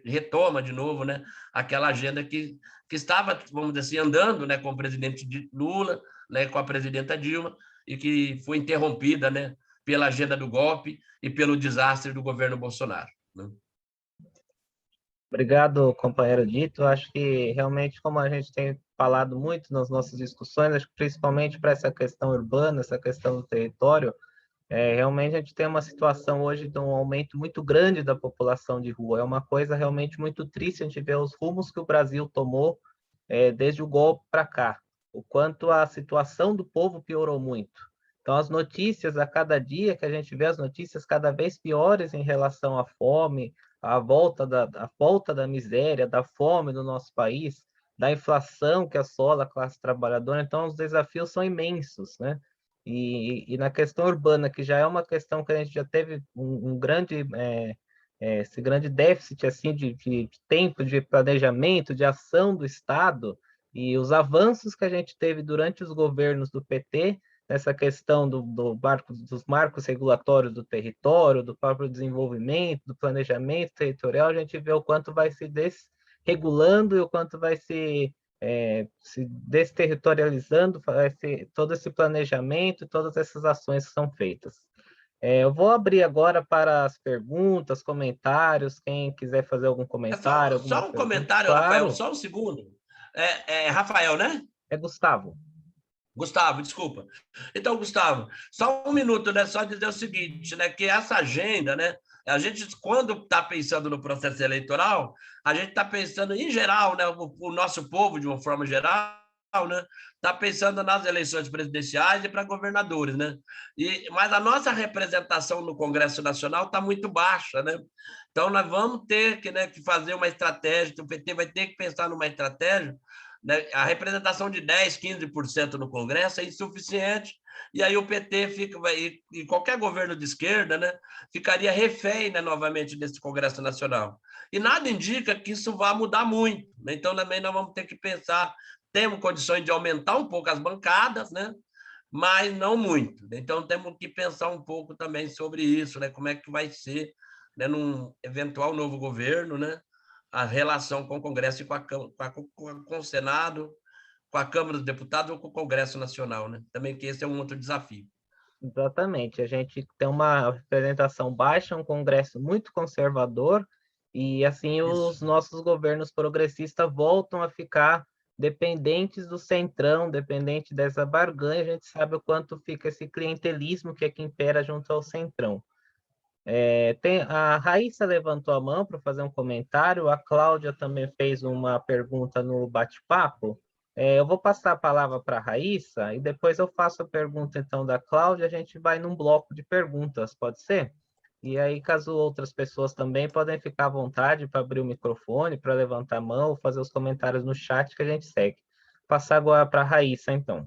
retoma de novo, né, aquela agenda que estava, vamos dizer assim, andando, né, com o presidente Lula, né, com a presidenta Dilma, e que foi interrompida, né, pela agenda do golpe e pelo desastre do governo Bolsonaro, né? Obrigado, companheiro Dito. Acho que realmente, como a gente tem falado muito nas nossas discussões, acho que principalmente para essa questão urbana, essa questão do território, realmente a gente tem uma situação hoje de um aumento muito grande da população de rua. É uma coisa realmente muito triste a gente ver os rumos que o Brasil tomou desde o golpe para cá, o quanto a situação do povo piorou muito. Então, as notícias, a cada dia que a gente vê as notícias cada vez piores em relação à fome, à volta da miséria, da fome no nosso país, da inflação que assola a classe trabalhadora. Então, os desafios são imensos, né? E na questão urbana, que já é uma questão que a gente já teve um grande, esse grande déficit assim de tempo, de planejamento, de ação do Estado, e os avanços que a gente teve durante os governos do PT, nessa questão dos marcos regulatórios do território, do próprio desenvolvimento, do planejamento territorial, a gente vê o quanto vai se desregulando e o quanto vai se desterritorializando todo esse planejamento, todas essas ações que são feitas. Eu vou abrir agora para as perguntas, comentários, quem quiser fazer algum comentário. Só um comentário, claro. Rafael, só um segundo. Rafael, né? É Gustavo. Gustavo, desculpa. Então, Gustavo, só um minuto, né? Só dizer o seguinte, né? Que essa agenda, né? A gente, quando está pensando no processo eleitoral, a gente está pensando, em geral, né? O nosso povo, de uma forma geral, né? Está pensando nas eleições presidenciais e para governadores, né? Mas a nossa representação no Congresso Nacional está muito baixa, né? Então, nós vamos ter que, né, que fazer uma estratégia, o PT vai ter que pensar numa estratégia, né? A representação de 10%, 15% no Congresso é insuficiente, e aí o PT fica, e qualquer governo de esquerda, né, ficaria refém, né, novamente desse Congresso Nacional. E nada indica que isso vá mudar muito, né? Então, também nós vamos ter que pensar, temos condições de aumentar um pouco as bancadas, né? Mas não muito. Então, temos que pensar um pouco também sobre isso, né? Como é que vai ser, né, num eventual novo governo, né, a relação com o Congresso e com o Senado, com a Câmara dos Deputados ou com o Congresso Nacional, né? Também que esse é um outro desafio. Exatamente. A gente tem uma representação baixa, um Congresso muito conservador, e assim os Isso. nossos governos progressistas voltam a ficar dependentes do centrão, dependente dessa barganha. A gente sabe o quanto fica esse clientelismo que impera junto ao centrão. A Raíssa levantou a mão para fazer um comentário, a Cláudia também fez uma pergunta no bate-papo. Eu vou passar a palavra para a Raíssa e depois eu faço a pergunta então da Cláudia, a gente vai num bloco de perguntas, pode ser? E aí, caso outras pessoas também podem ficar à vontade para abrir o microfone, para levantar a mão, fazer os comentários no chat que a gente segue. Passar agora para a Raíssa, então.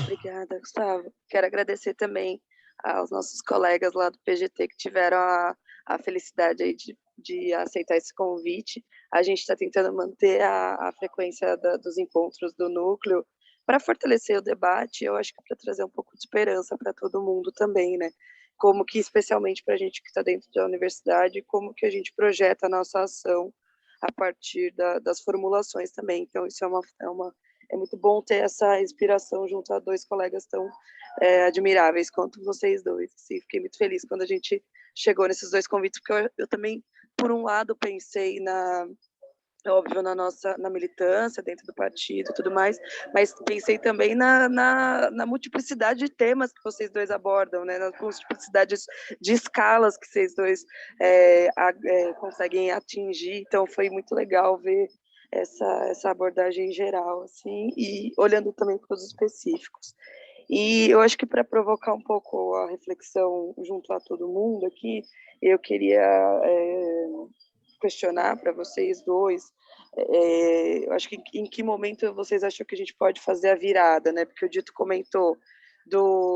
Obrigada, Gustavo. Quero agradecer também aos nossos colegas lá do PGT que tiveram a felicidade aí de aceitar esse convite. A gente está tentando manter a frequência dos encontros do núcleo para fortalecer o debate, eu acho que para trazer um pouco de esperança para todo mundo também, né? Como que, especialmente para a gente que está dentro da universidade, como que a gente projeta a nossa ação a partir das formulações também. Então, isso é muito bom ter essa inspiração junto a dois colegas tão admiráveis quanto vocês dois. Sim, fiquei muito feliz quando a gente chegou nesses dois convites, porque eu também, por um lado, pensei óbvio, na militância dentro do partido e tudo mais, mas pensei também na multiplicidade de temas que vocês dois abordam, né, nas multiplicidades de escalas que vocês dois conseguem atingir. Então, foi muito legal ver essa abordagem geral, assim, e olhando também para os específicos. E eu acho que para provocar um pouco a reflexão junto a todo mundo aqui, eu queria questionar para vocês dois, eu acho que em que momento vocês acham que a gente pode fazer a virada, né? Porque o Dito comentou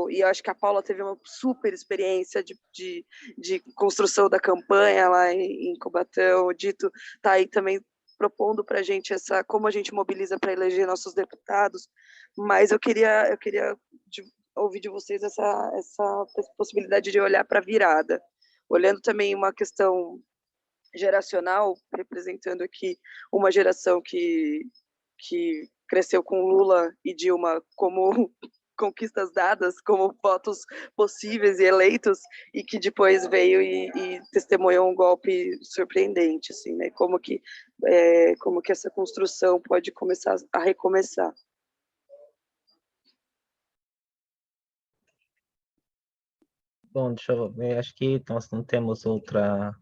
e eu acho que a Paula teve uma super experiência de construção da campanha lá em Cubatão. O Dito está aí também propondo para a gente como a gente mobiliza para eleger nossos deputados, mas eu queria ouvir de vocês essa possibilidade de olhar para a virada, olhando também uma questão geracional, representando aqui uma geração que cresceu com Lula e Dilma como conquistas dadas, como votos possíveis e eleitos, e que depois veio e testemunhou um golpe surpreendente, assim, né? Como que essa construção pode começar a recomeçar. Bom, deixa eu ver, acho que nós não temos outra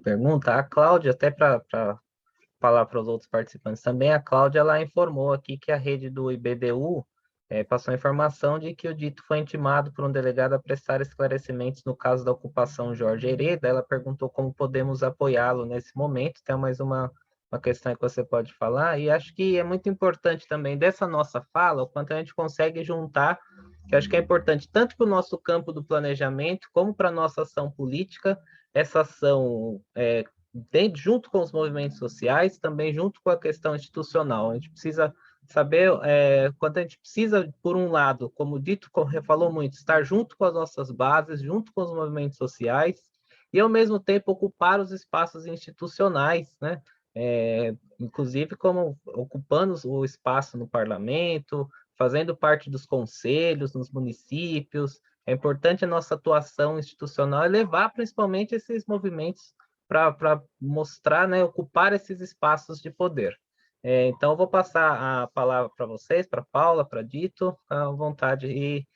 pergunta. A Cláudia, até para falar para os outros participantes também, a Cláudia ela informou aqui que a rede do IBDU passou a informação de que o Dito foi intimado por um delegado a prestar esclarecimentos no caso da ocupação Jorge Hereda. Ela perguntou como podemos apoiá-lo nesse momento. Tem mais uma questão que você pode falar, e acho que é muito importante também dessa nossa fala, o quanto a gente consegue juntar, que acho que é importante tanto para o nosso campo do planejamento, como para a nossa ação política, essa ação junto com os movimentos sociais, também junto com a questão institucional. A gente precisa saber quanto a gente precisa, por um lado, como o Dito falou muito, estar junto com as nossas bases, junto com os movimentos sociais, e ao mesmo tempo ocupar os espaços institucionais, né? Inclusive como ocupando o espaço no parlamento, fazendo parte dos conselhos, nos municípios. É importante a nossa atuação institucional e levar principalmente esses movimentos para mostrar, né, ocupar esses espaços de poder. Então, eu vou passar a palavra para vocês, para Paula, para Dito, à vontade, e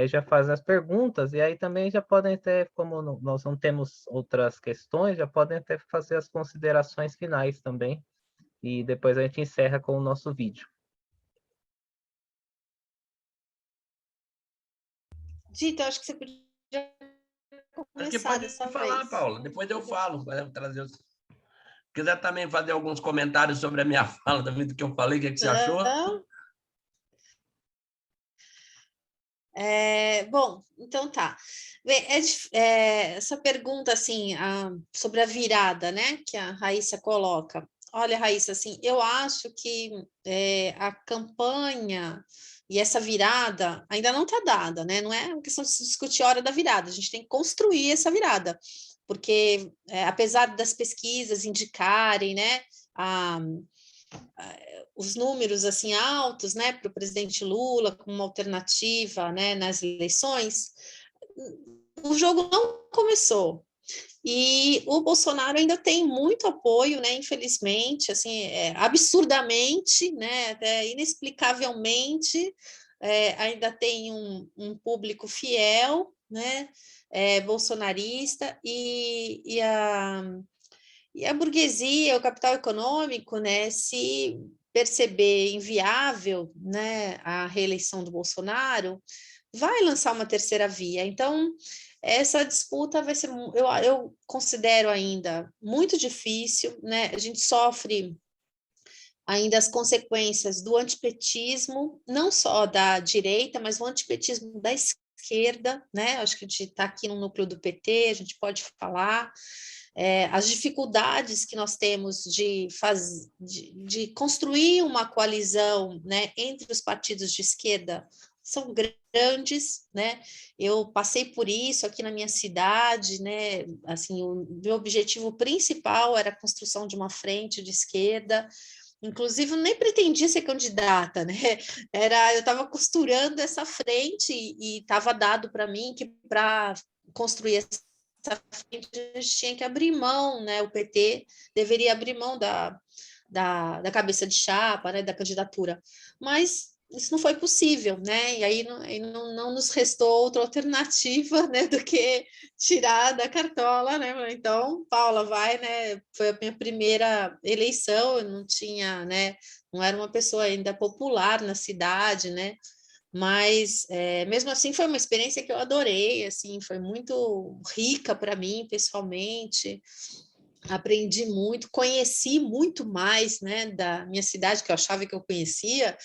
já fazem as perguntas, e aí também já podem ter, como nós não temos outras questões, já podem até fazer as considerações finais também, e depois a gente encerra com o nosso vídeo. Dito, acho que você podia Acho que começar pode dessa falar, vez. Paula. Depois eu falo. Trazer os... Se quiser também fazer alguns comentários sobre a minha fala, também do que eu falei, o que você achou? Bom, então tá. Bem, essa pergunta assim, sobre a virada, né, que a Raíssa coloca. Olha, Raíssa, assim, eu acho que a campanha e essa virada ainda não está dada, né? Não é uma questão de se discutir a hora da virada, a gente tem que construir essa virada, porque apesar das pesquisas indicarem, né, os números assim altos, né, para o presidente Lula como uma alternativa, né, nas eleições, o jogo não começou. E o Bolsonaro ainda tem muito apoio, né? Infelizmente, assim, absurdamente, né? Até inexplicavelmente, ainda tem um público fiel, né? Bolsonarista e a burguesia, o capital econômico, né? Se perceber inviável, né? A reeleição do Bolsonaro, vai lançar uma terceira via. Então, essa disputa vai ser, eu considero ainda muito difícil, né? A gente sofre ainda as consequências do antipetismo, não só da direita, mas o antipetismo da esquerda, né? Acho que a gente está aqui no núcleo do PT, a gente pode falar. As dificuldades que nós temos de construir uma coalizão, né, entre os partidos de esquerda são grandes, né? Eu passei por isso aqui na minha eu né? Assim, o meu objetivo principal era a construção de uma frente de esquerda. Inclusive, eu nem pretendia ser candidata, né? Eu estava costurando essa frente e estava dado para mim que para construir essa frente a gente tinha que abrir mão, né? O PT deveria abrir mão da cabeça de chapa, né? Da candidatura. Mas isso não foi possível, né? E aí não nos restou outra alternativa, né, do que tirar da cartola, né? Então, Paula, vai, né? Foi a minha primeira eleição, eu não tinha, né? Não era uma pessoa ainda popular na cidade, né? Mas mesmo assim foi uma experiência que eu adorei, assim, foi muito rica para mim pessoalmente. Aprendi muito, conheci muito mais, né, da minha cidade que eu achava que eu conhecia.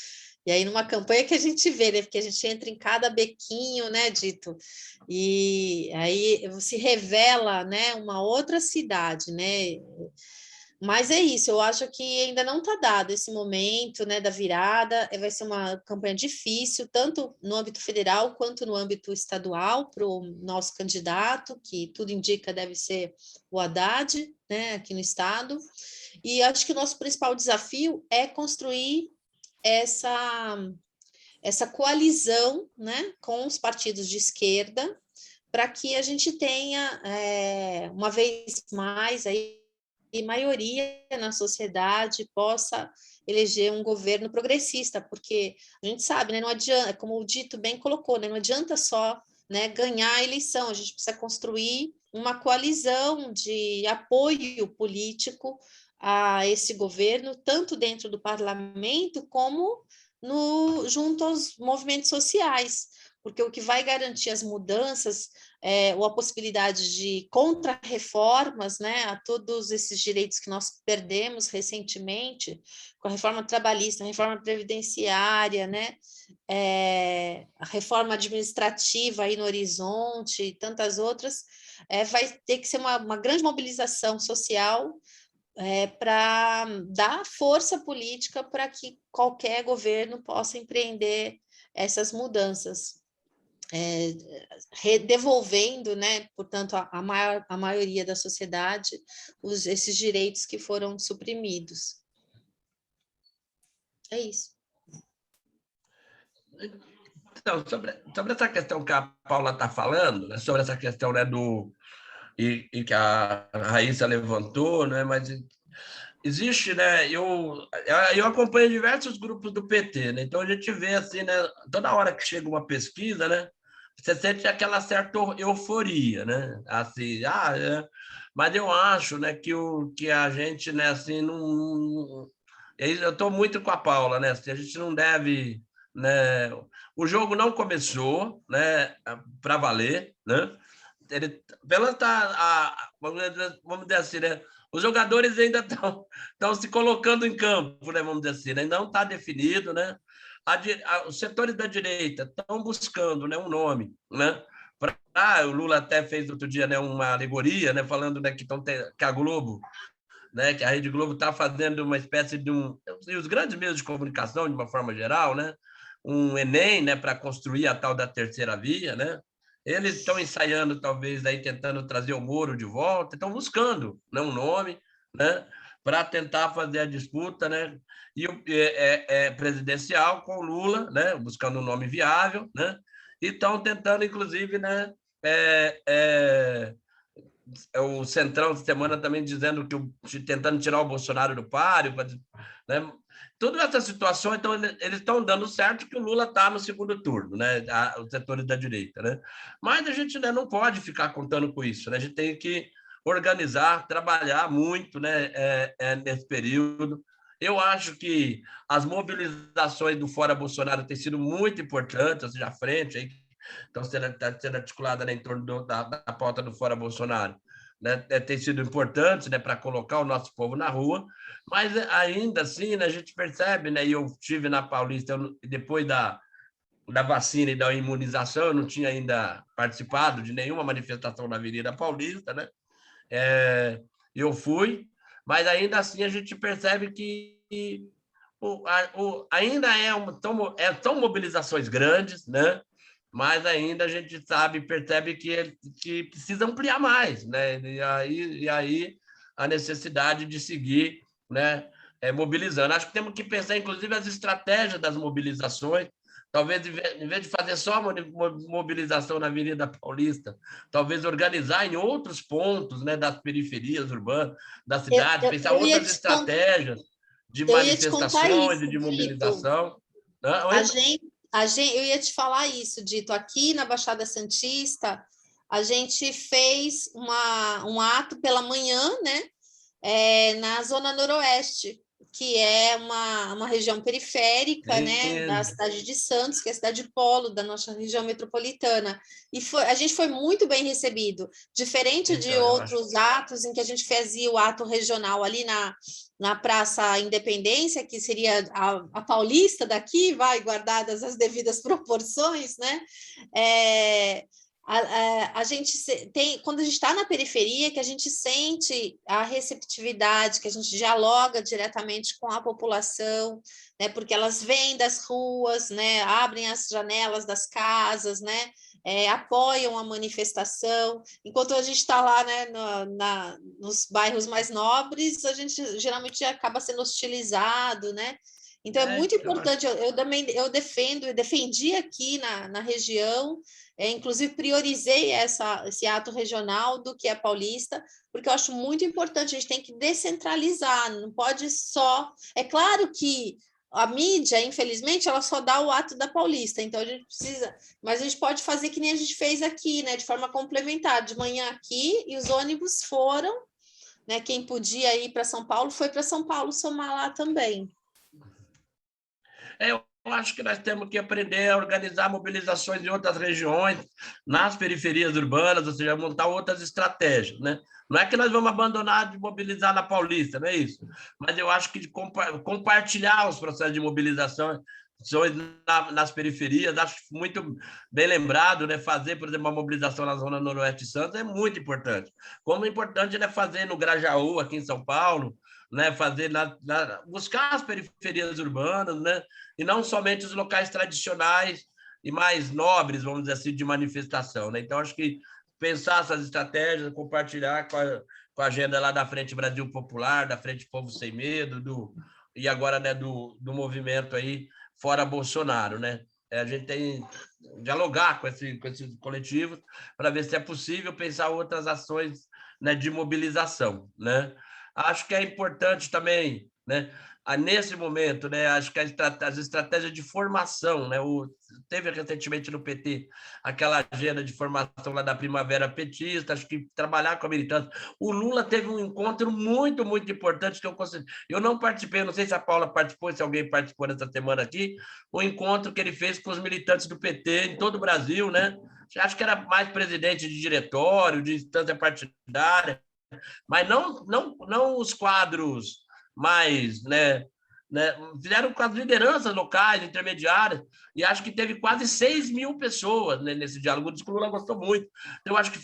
E aí, numa campanha que a gente vê, né? Porque a gente entra em cada bequinho, né, Dito? E aí se revela, né, uma outra cidade, né? Mas é isso, eu acho que ainda não está dado esse momento, né, da virada. Vai ser uma campanha difícil, tanto no âmbito federal quanto no âmbito estadual, para o nosso candidato, que tudo indica deve ser o Haddad, né, aqui no estado. E acho que o nosso principal desafio é construir essa coalizão, né, com os partidos de esquerda, para que a gente tenha, uma vez mais, aí, maioria na sociedade possa eleger um governo progressista, porque a gente sabe, né, não adianta, como o Dito bem colocou, né, não adianta só, né, ganhar a eleição, a gente precisa construir uma coalizão de apoio político a esse governo, tanto dentro do parlamento como junto aos movimentos sociais, porque o que vai garantir as mudanças ou a possibilidade de contra-reformas, né, a todos esses direitos que nós perdemos recentemente, com a reforma trabalhista, a reforma previdenciária, né, a reforma administrativa aí no horizonte e tantas outras, vai ter que ser uma grande mobilização social para dar força política para que qualquer governo possa empreender essas mudanças, devolvendo, né, portanto, a maioria da sociedade esses direitos que foram suprimidos. É isso. Então, sobre essa questão que a Paula está falando, né, sobre essa questão, né, e que a Raíssa levantou, né, mas existe, né? Eu acompanho diversos grupos do PT, né? Então a gente vê assim, né? Toda hora que chega uma pesquisa, né? Você sente aquela certa euforia, né? Assim, mas eu acho, né, que a gente, né, assim, não Eu estou muito com a Paula, né? A gente não deve, né? O jogo não começou, né? Para valer, né? Ele, pela vamos dizer assim, né? Os jogadores ainda estão se colocando em campo, né? Vamos dizer assim, né? Não está definido, né? Os setores da direita estão buscando, né, um nome, né? O Lula até fez outro dia, né, uma alegoria, né, falando, né, que a Globo, né, que a Rede Globo está fazendo uma espécie de e os grandes meios de comunicação, de uma forma geral, né, um Enem, né, para construir a tal da terceira via, né? Eles estão ensaiando, talvez, aí tentando trazer o Moro de volta, estão buscando, né, um nome, né, para tentar fazer a disputa, né, e presidencial com o Lula, né, buscando um nome viável, né, e estão tentando, inclusive, né, o Centrão de semana também dizendo que tentando tirar o Bolsonaro do páreo, né? Toda essa situação, então, eles estão dando certo que o Lula está no segundo turno, né? Os setores da direita, né? Mas a gente, né, não pode ficar contando com isso, né? A gente tem que organizar, trabalhar muito, né, nesse período. Eu acho que as mobilizações do Fora Bolsonaro têm sido muito importantes, ou seja, a frente aí, então, está sendo articulada, né, em torno da pauta do Fora Bolsonaro, né, tem sido importante, né, para colocar o nosso povo na rua, mas ainda assim, né, a gente percebe, né, e eu estive na Paulista, depois da vacina e da imunização, eu não tinha ainda participado de nenhuma manifestação na Avenida Paulista, né, eu fui, mas ainda assim a gente percebe que ainda são mobilizações grandes, né? Mas ainda a gente percebe que precisa ampliar mais, né? E aí a necessidade de seguir, né, mobilizando. Acho que temos que pensar, inclusive, as estratégias das mobilizações. Talvez, em vez de fazer só mobilização na Avenida Paulista, talvez organizar em outros pontos, né, das periferias urbanas, da cidade, pensar outras estratégias de eu ia te contar manifestações isso, e de Dito. mobilização. Eu ia te falar isso, Dito. Aqui na Baixada Santista, a gente fez um ato pela manhã, né? Na Zona Noroeste, que é uma região periférica, né, da cidade de Santos, que é a cidade polo da nossa região metropolitana. E a gente foi muito bem recebido, diferente de outros atos em que a gente fazia o ato regional ali na Praça Independência, que seria a paulista daqui, guardadas as devidas proporções, né? A gente tem, quando a gente está na periferia, que a gente sente a receptividade, que a gente dialoga diretamente com a população, né, porque elas vêm das ruas, né, abrem as janelas das casas, né, apoiam a manifestação. Enquanto a gente está lá, né, nos bairros mais nobres, a gente geralmente acaba sendo hostilizado, né? Então, é muito importante, eu defendo e defendi aqui na região, inclusive priorizei esse ato regional do que é paulista, porque eu acho muito importante, a gente tem que descentralizar, não pode só... É claro que a mídia, infelizmente, ela só dá o ato da Paulista, então a gente precisa... Mas a gente pode fazer que nem a gente fez aqui, né, de forma complementar, de manhã aqui, e os ônibus foram, né, quem podia ir para São Paulo, foi para São Paulo somar lá também. Eu acho que nós temos que aprender a organizar mobilizações em outras regiões, nas periferias urbanas, ou seja, montar outras estratégias, né? Não é que nós vamos abandonar de mobilizar na Paulista, não é isso. Mas eu acho que de compartilhar os processos de mobilização nas periferias, acho muito bem lembrado, né? Fazer, por exemplo, uma mobilização na Zona Noroeste de Santos é muito importante. Como é importante, né, fazer no Grajaú, aqui em São Paulo, né, fazer buscar as periferias urbanas, né, e não somente os locais tradicionais e mais nobres, vamos dizer assim, de manifestação, né? Então, acho que pensar essas estratégias, compartilhar com a agenda lá da Frente Brasil Popular, da Frente Povo Sem Medo, e agora, né, do movimento aí Fora Bolsonaro, né? A gente tem que dialogar com esses coletivos para ver se é possível pensar outras ações, né, de mobilização, né? Acho que é importante também né? Nesse momento, né, acho que as estratégias de formação, né, teve recentemente no PT aquela agenda de formação lá da primavera petista, acho que trabalhar com a militância. O Lula teve um encontro muito, muito importante que eu não participei, não sei se a Paula participou, se alguém participou nessa semana aqui, o encontro que ele fez com os militantes do PT em todo o Brasil, né? Acho que era mais presidente de diretório, de instância partidária, mas não os quadros mais, né, fizeram com as lideranças locais, intermediárias, e acho que teve quase 6 mil pessoas, né, nesse diálogo. O Lula gostou muito. Então, eu acho que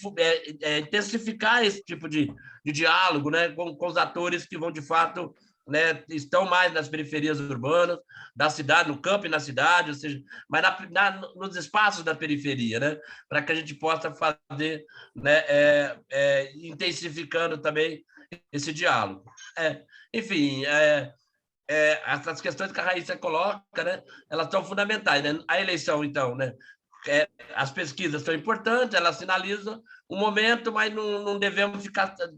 intensificar esse tipo de diálogo, né, com os atores que vão, de fato, né, estão mais nas periferias urbanas da cidade, no campo e na cidade, ou seja, mas nos espaços da periferia, né, para que a gente possa fazer, né, intensificando também esse diálogo. Enfim, essas questões que a Raíssa coloca, né, elas são fundamentais. Né? A eleição, então, né, as pesquisas são importantes, elas sinalizam um momento, mas não devemos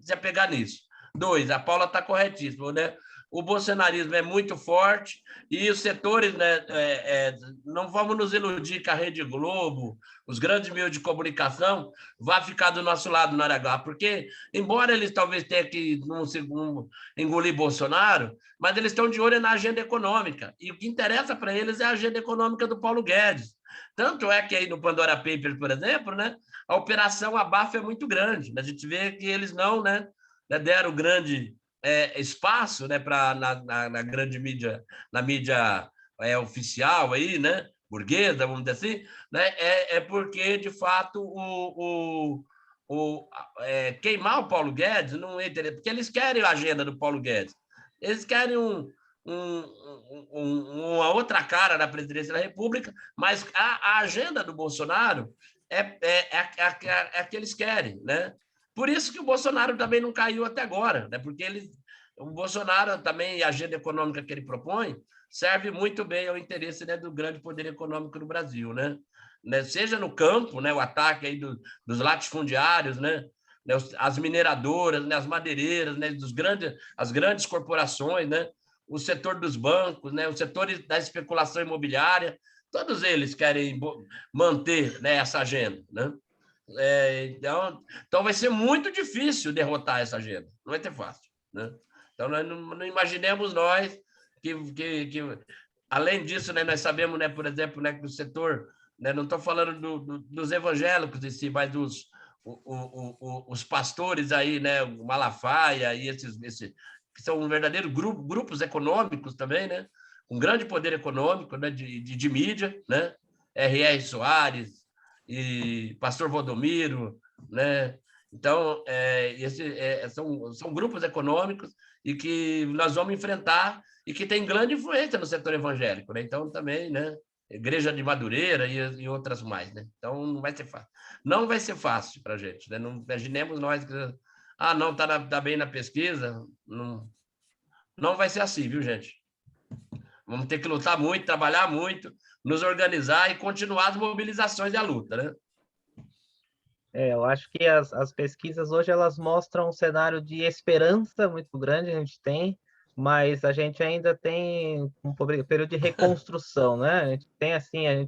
se apegar nisso. 2, a Paula está corretíssima, né? O bolsonarismo é muito forte e os setores, né, não vamos nos iludir que a Rede Globo, os grandes meios de comunicação, vá ficar do nosso lado no Aragá, porque, embora eles talvez tenham que engolir Bolsonaro, mas eles estão de olho na agenda econômica, e o que interessa para eles é a agenda econômica do Paulo Guedes. Tanto é que aí no Pandora Papers, por exemplo, né, a operação abafa é muito grande. A gente vê que eles não, né, deram grande espaço, né, na grande mídia, na mídia oficial aí, né, burguesa, vamos dizer assim, né, porque, de fato, queimar o Paulo Guedes não é interessante, porque eles querem a agenda do Paulo Guedes. Eles querem uma outra cara na presidência da República, mas a agenda do Bolsonaro é a que eles querem, né? Por isso que o Bolsonaro também não caiu até agora, né? Porque o Bolsonaro também, a agenda econômica que ele propõe, serve muito bem ao interesse, né, do grande poder econômico do Brasil, né? Seja no campo, né, o ataque aí dos latifundiários, né? As mineradoras, né, as madeireiras, né, as grandes corporações, né, o setor dos bancos, né, o setor da especulação imobiliária, todos eles querem manter, né, essa agenda, né? Então vai ser muito difícil derrotar essa agenda, não vai ter fácil, né? Então nós não imaginemos nós que além disso, né, nós sabemos, né, por exemplo, né, que o setor, né, não estou falando dos evangélicos em si, mas os pastores aí, né, o Malafaia e esses que são verdadeiros grupos econômicos também, né, com grande poder econômico, né, de mídia, né, R.R. Soares e Pastor Valdomiro, né? Então, são grupos econômicos e que nós vamos enfrentar e que tem grande influência no setor evangélico, né? Então, também, né? Igreja de Madureira e outras mais, né? Então, não vai ser fácil. Não vai ser fácil para a gente, né? Não imaginemos nós que não está bem na pesquisa, não vai ser assim, viu, gente? Vamos ter que lutar muito, trabalhar muito, nos organizar e continuar as mobilizações e a luta, né? Eu acho que as pesquisas hoje elas mostram um cenário de esperança muito grande, a gente tem, mas a gente ainda tem um período de reconstrução, né? A gente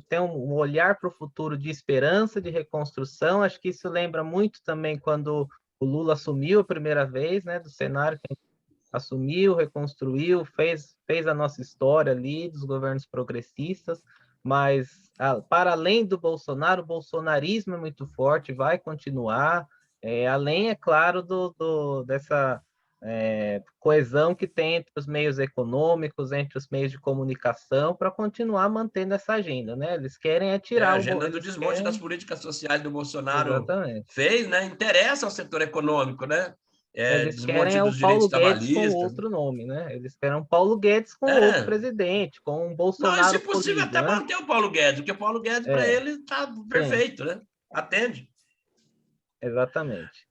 tem um olhar para o futuro de esperança, de reconstrução. Acho que isso lembra muito também quando o Lula assumiu a primeira vez, né? Do cenário que a gente assumiu, reconstruiu, fez a nossa história ali dos governos progressistas, mas para além do Bolsonaro, o bolsonarismo é muito forte, vai continuar, além, é claro, dessa coesão que tem entre os meios econômicos, entre os meios de comunicação, para continuar mantendo essa agenda, né? Eles querem tirar a agenda do desmonte das políticas sociais do Bolsonaro. Exatamente. Fez, né? Interessa ao setor econômico, né? Eles querem o Paulo Guedes com outro nome, né? Eles querem um Paulo Guedes com outro presidente, com um Bolsonaro. Não, e se possível, até manter o Paulo Guedes, porque o Paulo Guedes, para ele, está perfeito, né? Atende. Exatamente.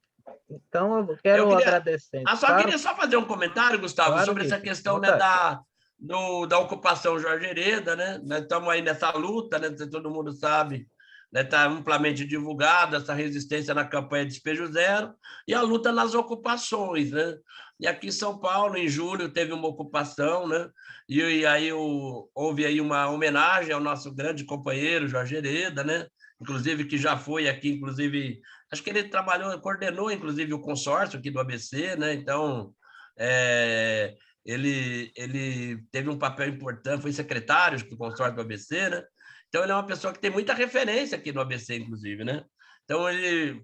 Então, eu quero agradecer. Queria só fazer um comentário, Gustavo, sobre essa questão, né, da ocupação Jorge Hereda, né? Nós estamos aí nessa luta, né? Todo mundo sabe, né, tá amplamente divulgada essa resistência na campanha Despejo Zero e a luta nas ocupações, né? E aqui em São Paulo, em julho, teve uma ocupação, né? E aí houve aí uma homenagem ao nosso grande companheiro Jorge Hereda, né? Inclusive que já foi aqui, inclusive, acho que ele coordenou, inclusive, o consórcio aqui do ABC, né? Então, ele teve um papel importante, foi secretário do consórcio do ABC, né? Então, ele é uma pessoa que tem muita referência aqui no ABC, inclusive, né? Então, ele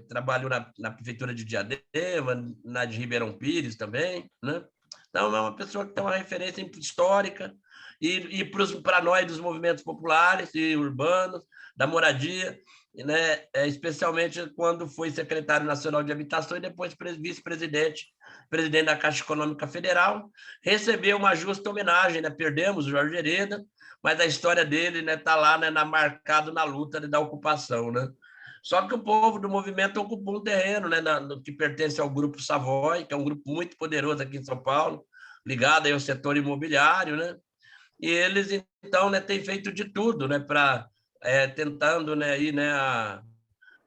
trabalhou na prefeitura de Diadema, na de Ribeirão Pires também, né? Então, é uma pessoa que tem uma referência histórica e para nós dos movimentos populares e urbanos, da moradia, né? Especialmente quando foi secretário nacional de habitação e depois vice-presidente, presidente da Caixa Econômica Federal, recebeu uma justa homenagem, né? Perdemos o Jorge Hereda, mas a história dele, né, tá lá, né, marcado na luta, né, da ocupação, né? Só que o povo do movimento ocupou um terreno, né, no que pertence ao Grupo Savoy, que é um grupo muito poderoso aqui em São Paulo, ligado aí ao setor imobiliário, né? E eles, então, né, têm feito de tudo, né, para tentando, né, aí, né,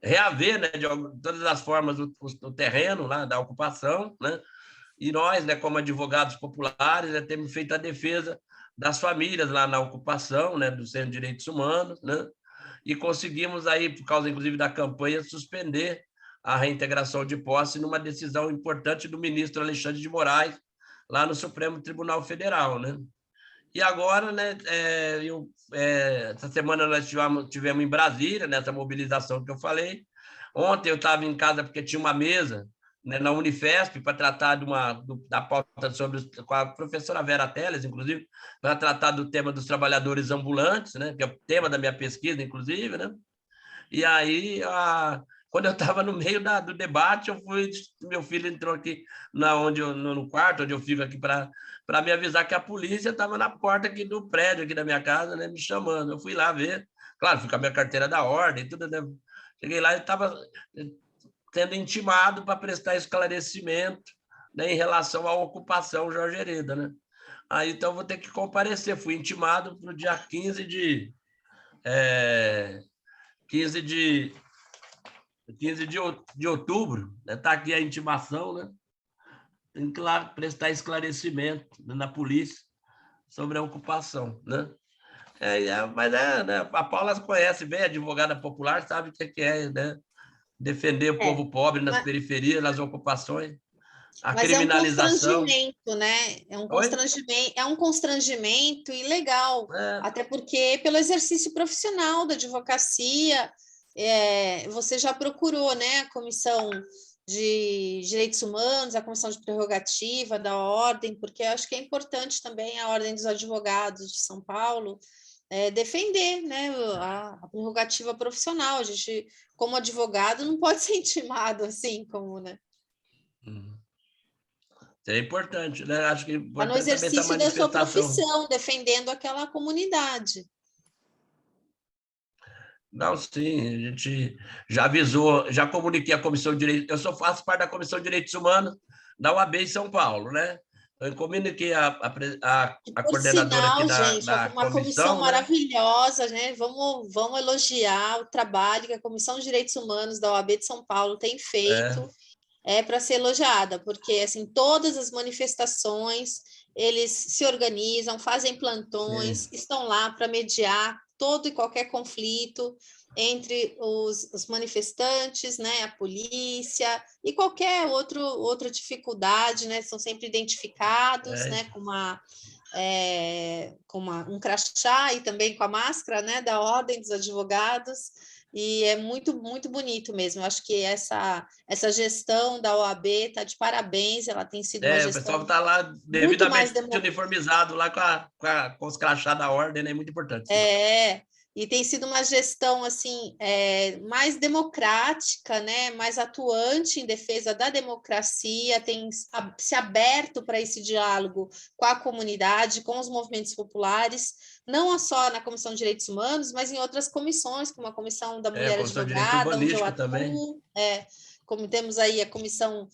reaver, né, de todas as formas o terreno lá da ocupação, né? E nós, né, como advogados populares, né, temos feito a defesa das famílias lá na ocupação, né, do Centro de Direitos Humanos, né? E conseguimos aí, por causa inclusive da campanha, suspender a reintegração de posse numa decisão importante do ministro Alexandre de Moraes, lá no Supremo Tribunal Federal, né? E agora, né, essa semana nós tivemos em Brasília, nessa mobilização que eu falei. Ontem eu estava em casa porque tinha uma mesa, né, na Unifesp para tratar da pauta com a professora Vera Teles, inclusive, para tratar do tema dos trabalhadores ambulantes, né, que é o tema da minha pesquisa, inclusive, né? E aí, quando eu estava no meio do debate, meu filho entrou aqui no quarto, onde eu fico aqui, para me avisar que a polícia estava na porta aqui do prédio aqui da minha casa, né, me chamando. Eu fui lá ver, claro, fui com a minha carteira da ordem, tudo, né? Cheguei lá e estava sendo intimado para prestar esclarecimento, né, em relação à ocupação Jorge Hereda, né? Aí, então, vou ter que comparecer. Fui intimado para o dia 15 de outubro, né? Tá aqui a intimação, né? Tem que ir lá prestar esclarecimento, né, na polícia sobre a ocupação, né? Mas né, a Paula conhece bem, advogada popular, sabe o que é, né? Defender o povo pobre nas periferias, nas ocupações, a mas criminalização. É um constrangimento, né? É um constrangimento ilegal, até porque pelo exercício profissional da advocacia, você já procurou, né, a Comissão de Direitos Humanos, a Comissão de Prerrogativa da Ordem, porque acho que é importante também a Ordem dos Advogados de São Paulo defender, né, a prerrogativa profissional. A gente, como advogado, não pode ser intimado assim, como, né? É importante, né? Acho que é importante no exercício também da sua profissão, defendendo aquela comunidade. Não, sim, a gente já avisou, já comuniquei a Comissão de Direitos, faço parte da Comissão de Direitos Humanos da UAB em São Paulo, né? Eu comuniquei a coordenadora sinal, aqui gente, da uma comissão maravilhosa, né? Vamos elogiar o trabalho que a Comissão de Direitos Humanos da OAB de São Paulo tem feito. Para ser elogiada, porque assim, todas as manifestações, eles se organizam, fazem plantões, estão lá para mediar todo e qualquer conflito entre os manifestantes, né, a polícia e qualquer outra dificuldade, né, são sempre identificados, né, com um crachá e também com a máscara, né, da Ordem dos Advogados. E é muito, muito bonito mesmo. Eu acho que essa gestão da OAB está de parabéns, ela tem sido uma gestão. O pessoal está lá devidamente uniformizado, lá com os crachás da ordem, é muito importante. E tem sido uma gestão assim, mais democrática, né? Mais atuante em defesa da democracia, tem se aberto para esse diálogo com a comunidade, com os movimentos populares, não só na Comissão de Direitos Humanos, mas em outras comissões, como a Comissão da Mulher Advogada, onde eu atuo, também. Como temos aí a Comissão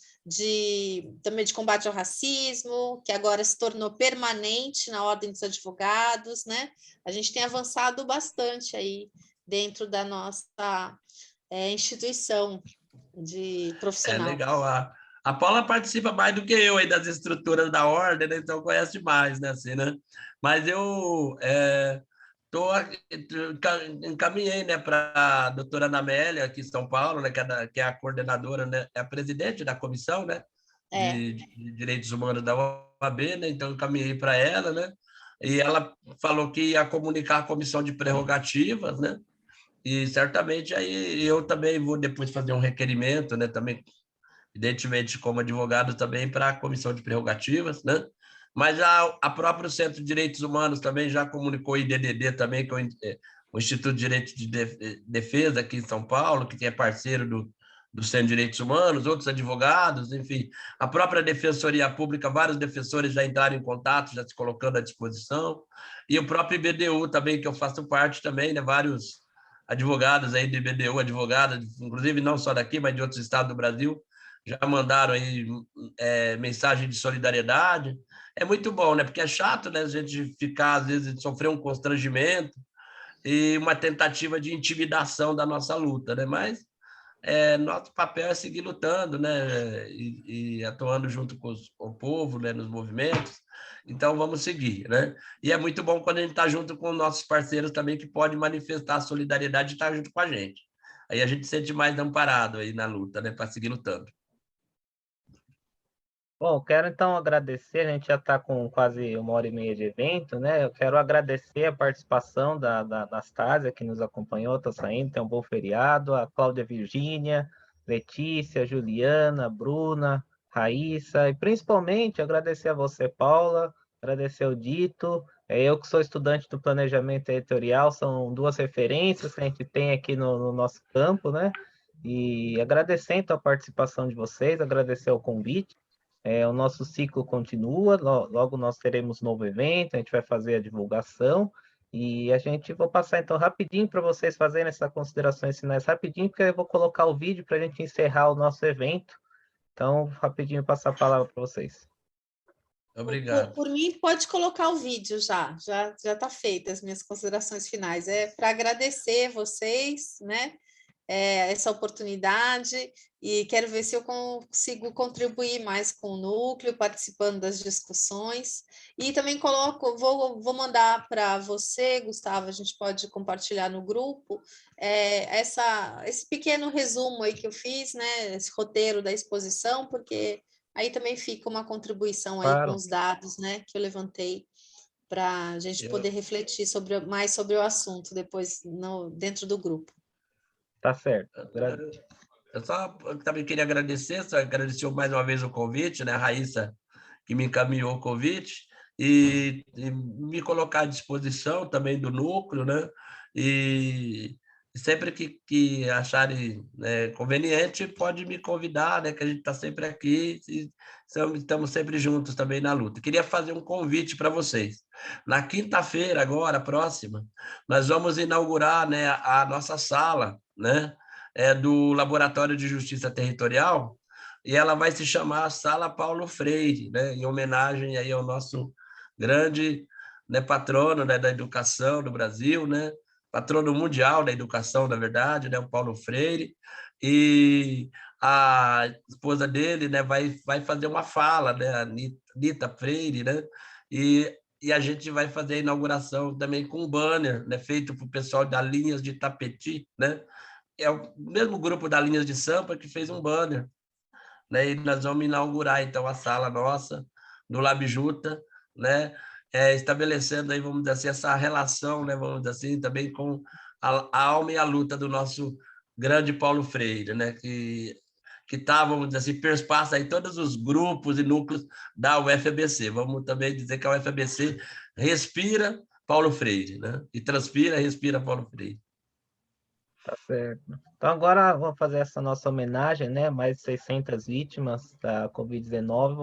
também de Combate ao Racismo, que agora se tornou permanente na Ordem dos Advogados, né? A gente tem avançado bastante aí dentro da nossa instituição de É profissional. legal. A Paula participa mais do que eu aí das estruturas da ordem, né? Então conhece mais, né? Assim, né? Mas eu encaminhei, né, para a doutora Ana Amélia, aqui em São Paulo, né, que é a coordenadora, né, é a presidente da comissão, né, É. de Direitos Humanos da OAB, né, então encaminhei para ela, né, e ela falou que ia comunicar a comissão de prerrogativas, né, e certamente aí eu também vou depois fazer um requerimento, né, também, evidentemente, como advogado também para a comissão de prerrogativas, né, mas a próprio Centro de Direitos Humanos também já comunicou o IDDD também, que é o Instituto de Direito de Defesa aqui em São Paulo, que é parceiro do Centro de Direitos Humanos, outros advogados, enfim, a própria Defensoria Pública, vários defensores já entraram em contato, já se colocando à disposição, e o próprio IBDU também, que eu faço parte também, né, vários advogados aí do IBDU, advogadas, inclusive não só daqui, mas de outros estados do Brasil, já mandaram aí mensagem de solidariedade. É muito bom, né? Porque é chato, né? A gente ficar, às vezes, sofrer um constrangimento e uma tentativa de intimidação da nossa luta, né? Mas nosso papel é seguir lutando, né? E atuando junto com o povo, né? Nos movimentos. Então, vamos seguir, né? E é muito bom quando a gente está junto com nossos parceiros também, que pode manifestar a solidariedade e estar junto com a gente. Aí a gente se sente mais amparado aí na luta, né? Para seguir lutando. Bom, quero então agradecer, a gente já está com quase 1h30 de evento, né? Eu quero agradecer a participação da Anastásia, que nos acompanhou, está saindo, tem um bom feriado, a Cláudia Virgínia, Letícia, Juliana, Bruna, Raíssa, e principalmente agradecer a você, Paula, agradecer o Dito, eu que sou estudante do planejamento territorial, são duas referências que a gente tem aqui no nosso campo, né? E agradecer então a participação de vocês, agradecer o convite. O nosso ciclo continua, logo nós teremos novo evento, a gente vai fazer a divulgação e a gente vou passar então rapidinho para vocês fazerem essas considerações finais rapidinho, porque eu vou colocar o vídeo para a gente encerrar o nosso evento. Então, rapidinho passar a palavra para vocês. Obrigado. Por mim, pode colocar o vídeo já está feita as minhas considerações finais. É para agradecer vocês, né? Essa oportunidade e quero ver se eu consigo contribuir mais com o núcleo, participando das discussões. E também vou mandar para você, Gustavo, a gente pode compartilhar no grupo, esse pequeno resumo aí que eu fiz, né, esse roteiro da exposição, porque aí também fica uma contribuição aí com os dados, né, que eu levantei para a gente poder refletir mais sobre o assunto depois dentro do grupo. Tá certo. Eu só também queria agradecer mais uma vez o convite, né, a Raíssa, que me encaminhou o convite, e me colocar à disposição também do núcleo, né, e sempre que acharem, né, conveniente, pode me convidar, né, que a gente está sempre aqui e estamos sempre juntos também na luta. Queria fazer um convite para vocês. Na quinta-feira, agora, próxima, nós vamos inaugurar, né, a nossa sala, né, do Laboratório de Justiça Territorial, e ela vai se chamar Sala Paulo Freire, né, em homenagem aí ao nosso grande, né, patrono, né, da educação do Brasil, né, patrono mundial da educação, na verdade, né, o Paulo Freire, e a esposa dele, né, vai fazer uma fala, né, a Nita Freire, né, e a gente vai fazer a inauguração também com um banner, né, feito para o pessoal da Linhas de Tapeti, né, é o mesmo grupo da Linhas de Sampa que fez um banner, né, e nós vamos inaugurar, então, a sala nossa, do Labjuta, né, estabelecendo aí, vamos dizer assim, essa relação, né, vamos dizer assim, também com a alma e a luta do nosso grande Paulo Freire, né, que está, vamos dizer assim, perspassa aí todos os grupos e núcleos da UFABC. Vamos também dizer que a UFABC respira Paulo Freire, né, e transpira e respira Paulo Freire. Tá certo. Então agora vamos fazer essa nossa homenagem, né? Mais de 600 vítimas da Covid-19.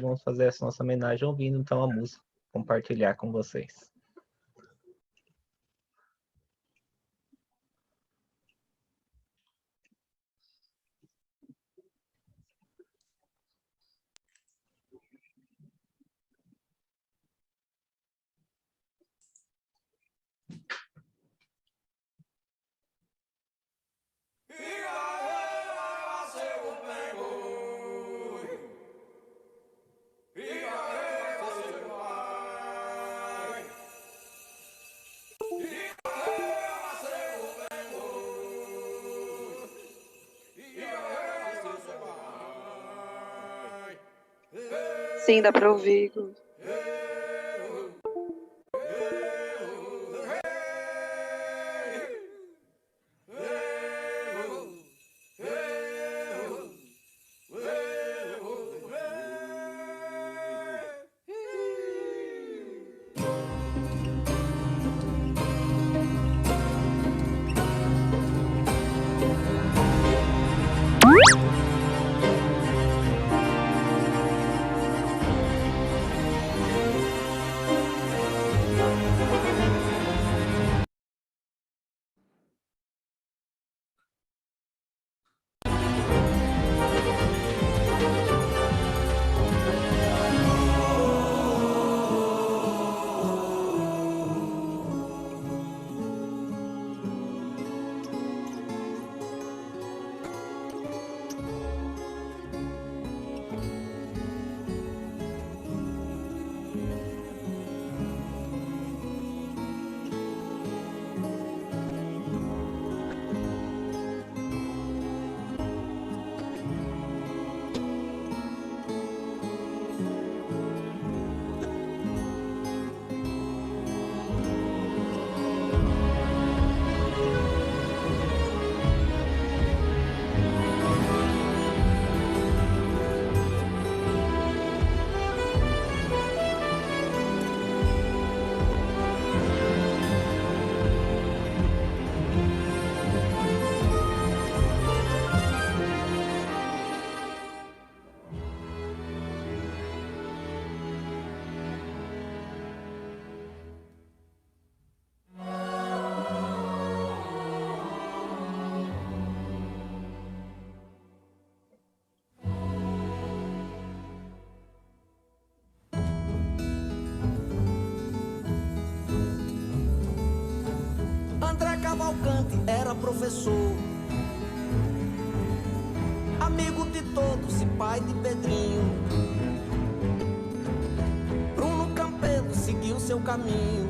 Vamos fazer essa nossa homenagem ouvindo então a música, compartilhar com vocês. Sim, dá para ouvir, Igor. Cavalcante era professor, amigo de todos e pai de Pedrinho. Bruno Campelo seguiu seu caminho,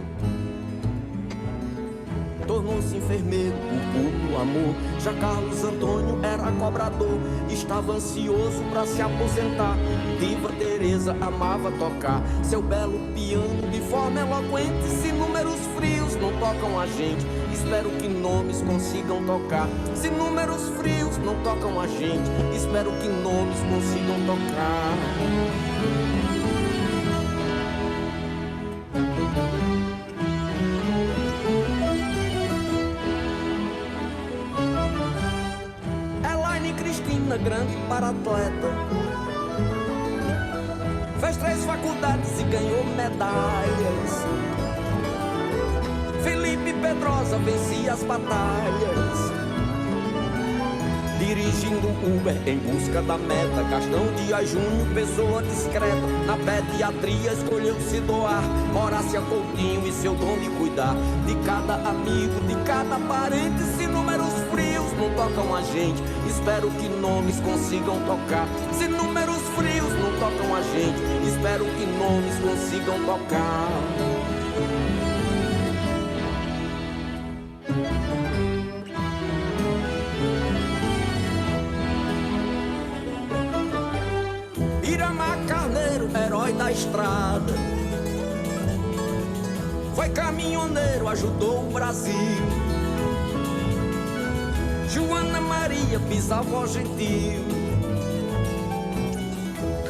tornou-se enfermeiro por puro amor. Já Carlos Antônio era cobrador, estava ansioso pra se aposentar. Diva Teresa amava tocar seu belo piano de forma eloquente. Se números frios não tocam a gente, espero que nomes consigam tocar. Se números frios não tocam a gente, espero que nomes consigam tocar. Elaine Cristina, grande para atleta, fez 3 faculdades e ganhou medalhas. Felipe Pedrosa vencia as batalhas, dirigindo Uber em busca da meta. Gastão Dias Júnior, pessoa discreta, na pediatria escolheu se doar. Horácia Coutinho e seu dom de cuidar de cada amigo, de cada parente. Se números frios não tocam a gente, espero que nomes consigam tocar. Se números frios não tocam a gente, espero que nomes consigam tocar. Herói da estrada, foi caminhoneiro, ajudou o Brasil. Joana Maria, bisavó gentil,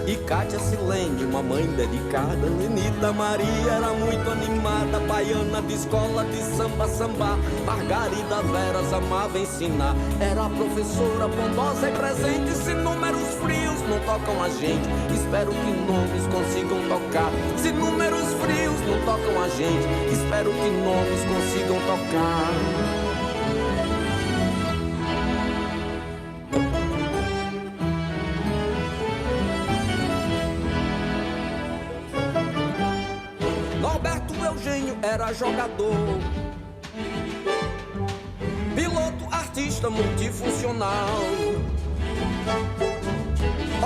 e Cátia Silene, uma mãe dedicada. Lenita Maria era muito animada, baiana de escola de samba, sambar. Margarida Veras amava ensinar, era professora bondosa e presente. Se números frios não tocam a gente, espero que nomes consigam tocar. Se números frios não tocam a gente, espero que nomes consigam tocar. Era jogador, piloto, artista multifuncional.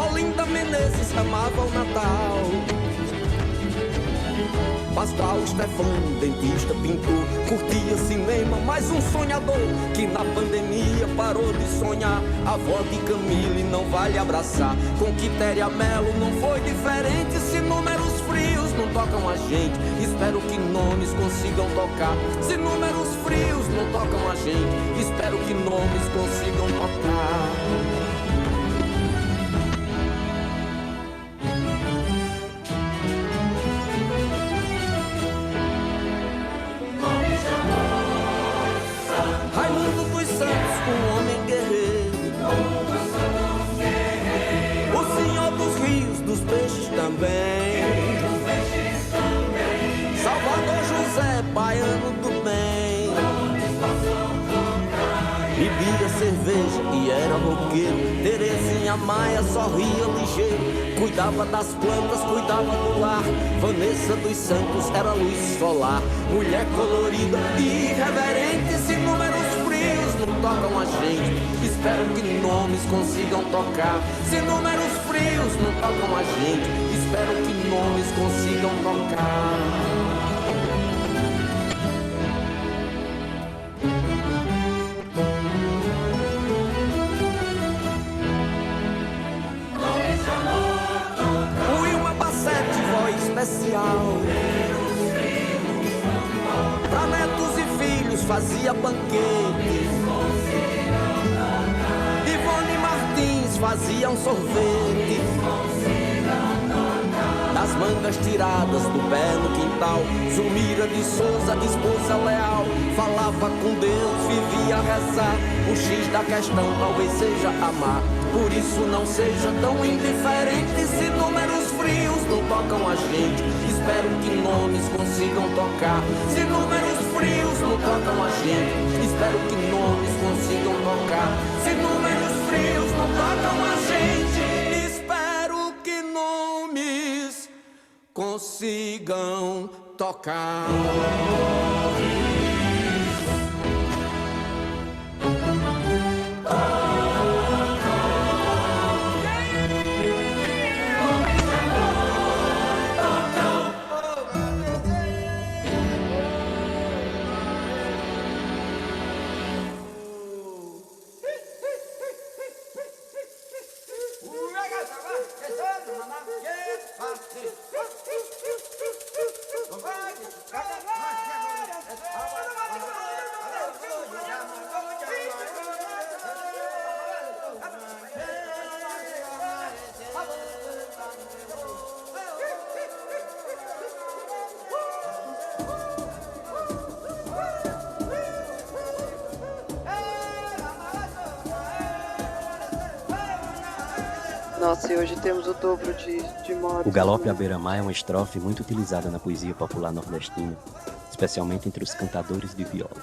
Olinda Menezes amava o Natal, Pascoal, Stefano, dentista, pintor, curtia cinema, mais um sonhador que na pandemia parou de sonhar. A avó de Camille não vale abraçar, com Quitéria Mello não foi diferente. Se números frios não tocam a gente, espero que nomes consigam tocar. Se números frios não tocam a gente, espero que nomes consigam tocar. Raimundo dos Santos, um homem guerreiro, o senhor dos rios, dos peixes também, Salvador José, baiano do bem. Bebia cerveja e era roqueiro. Terezinha Maia sorria ligeiro, cuidava das plantas, cuidava do lar. Vanessa dos Santos era luz solar, mulher colorida e irreverente. Se números frios não tocam a gente, espero que nomes consigam tocar. Se números frios não tocam a gente, espero que nomes consigam tocar. Especial pra netos e filhos fazia banquete. Ivone Martins fazia um sorvete. Das mangas tiradas do pé no quintal, Zulmira de Souza, esposa leal, falava com Deus, vivia a rezar. O X da questão talvez seja amar, por isso não seja tão indiferente. Se números frios não tocam a gente, espero que nomes consigam tocar. Se números frios não tocam a gente, espero que nomes consigam tocar. Se números frios não tocam a gente, espero que nomes consigam tocar. Nossa, e hoje temos o dobro de mortes. O Galope à Beira-Mar é uma estrofe muito utilizada na poesia popular nordestina, especialmente entre os cantadores de viola.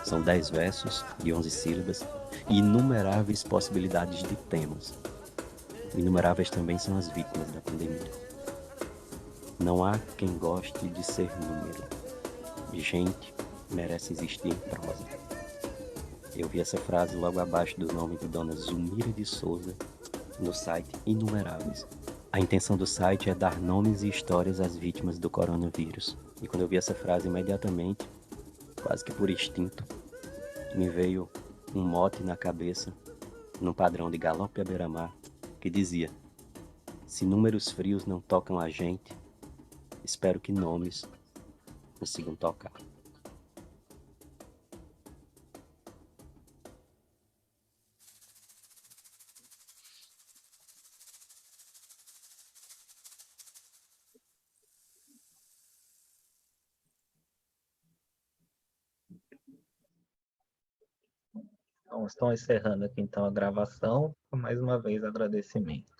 São 10 versos de 11 sílabas e inumeráveis possibilidades de temas. Inumeráveis também são as vítimas da pandemia. Não há quem goste de ser número. Gente merece existir em prosa. Eu vi essa frase logo abaixo do nome de Dona Zulmira de Souza, no site Inumeráveis. A intenção do site é dar nomes e histórias às vítimas do coronavírus. E quando eu vi essa frase, imediatamente, quase que por instinto, me veio um mote na cabeça, num padrão de Galope à Beira-Mar, que dizia: se números frios não tocam a gente, espero que nomes consigam tocar. Então, estão encerrando aqui então a gravação. Mais uma vez, agradecimento.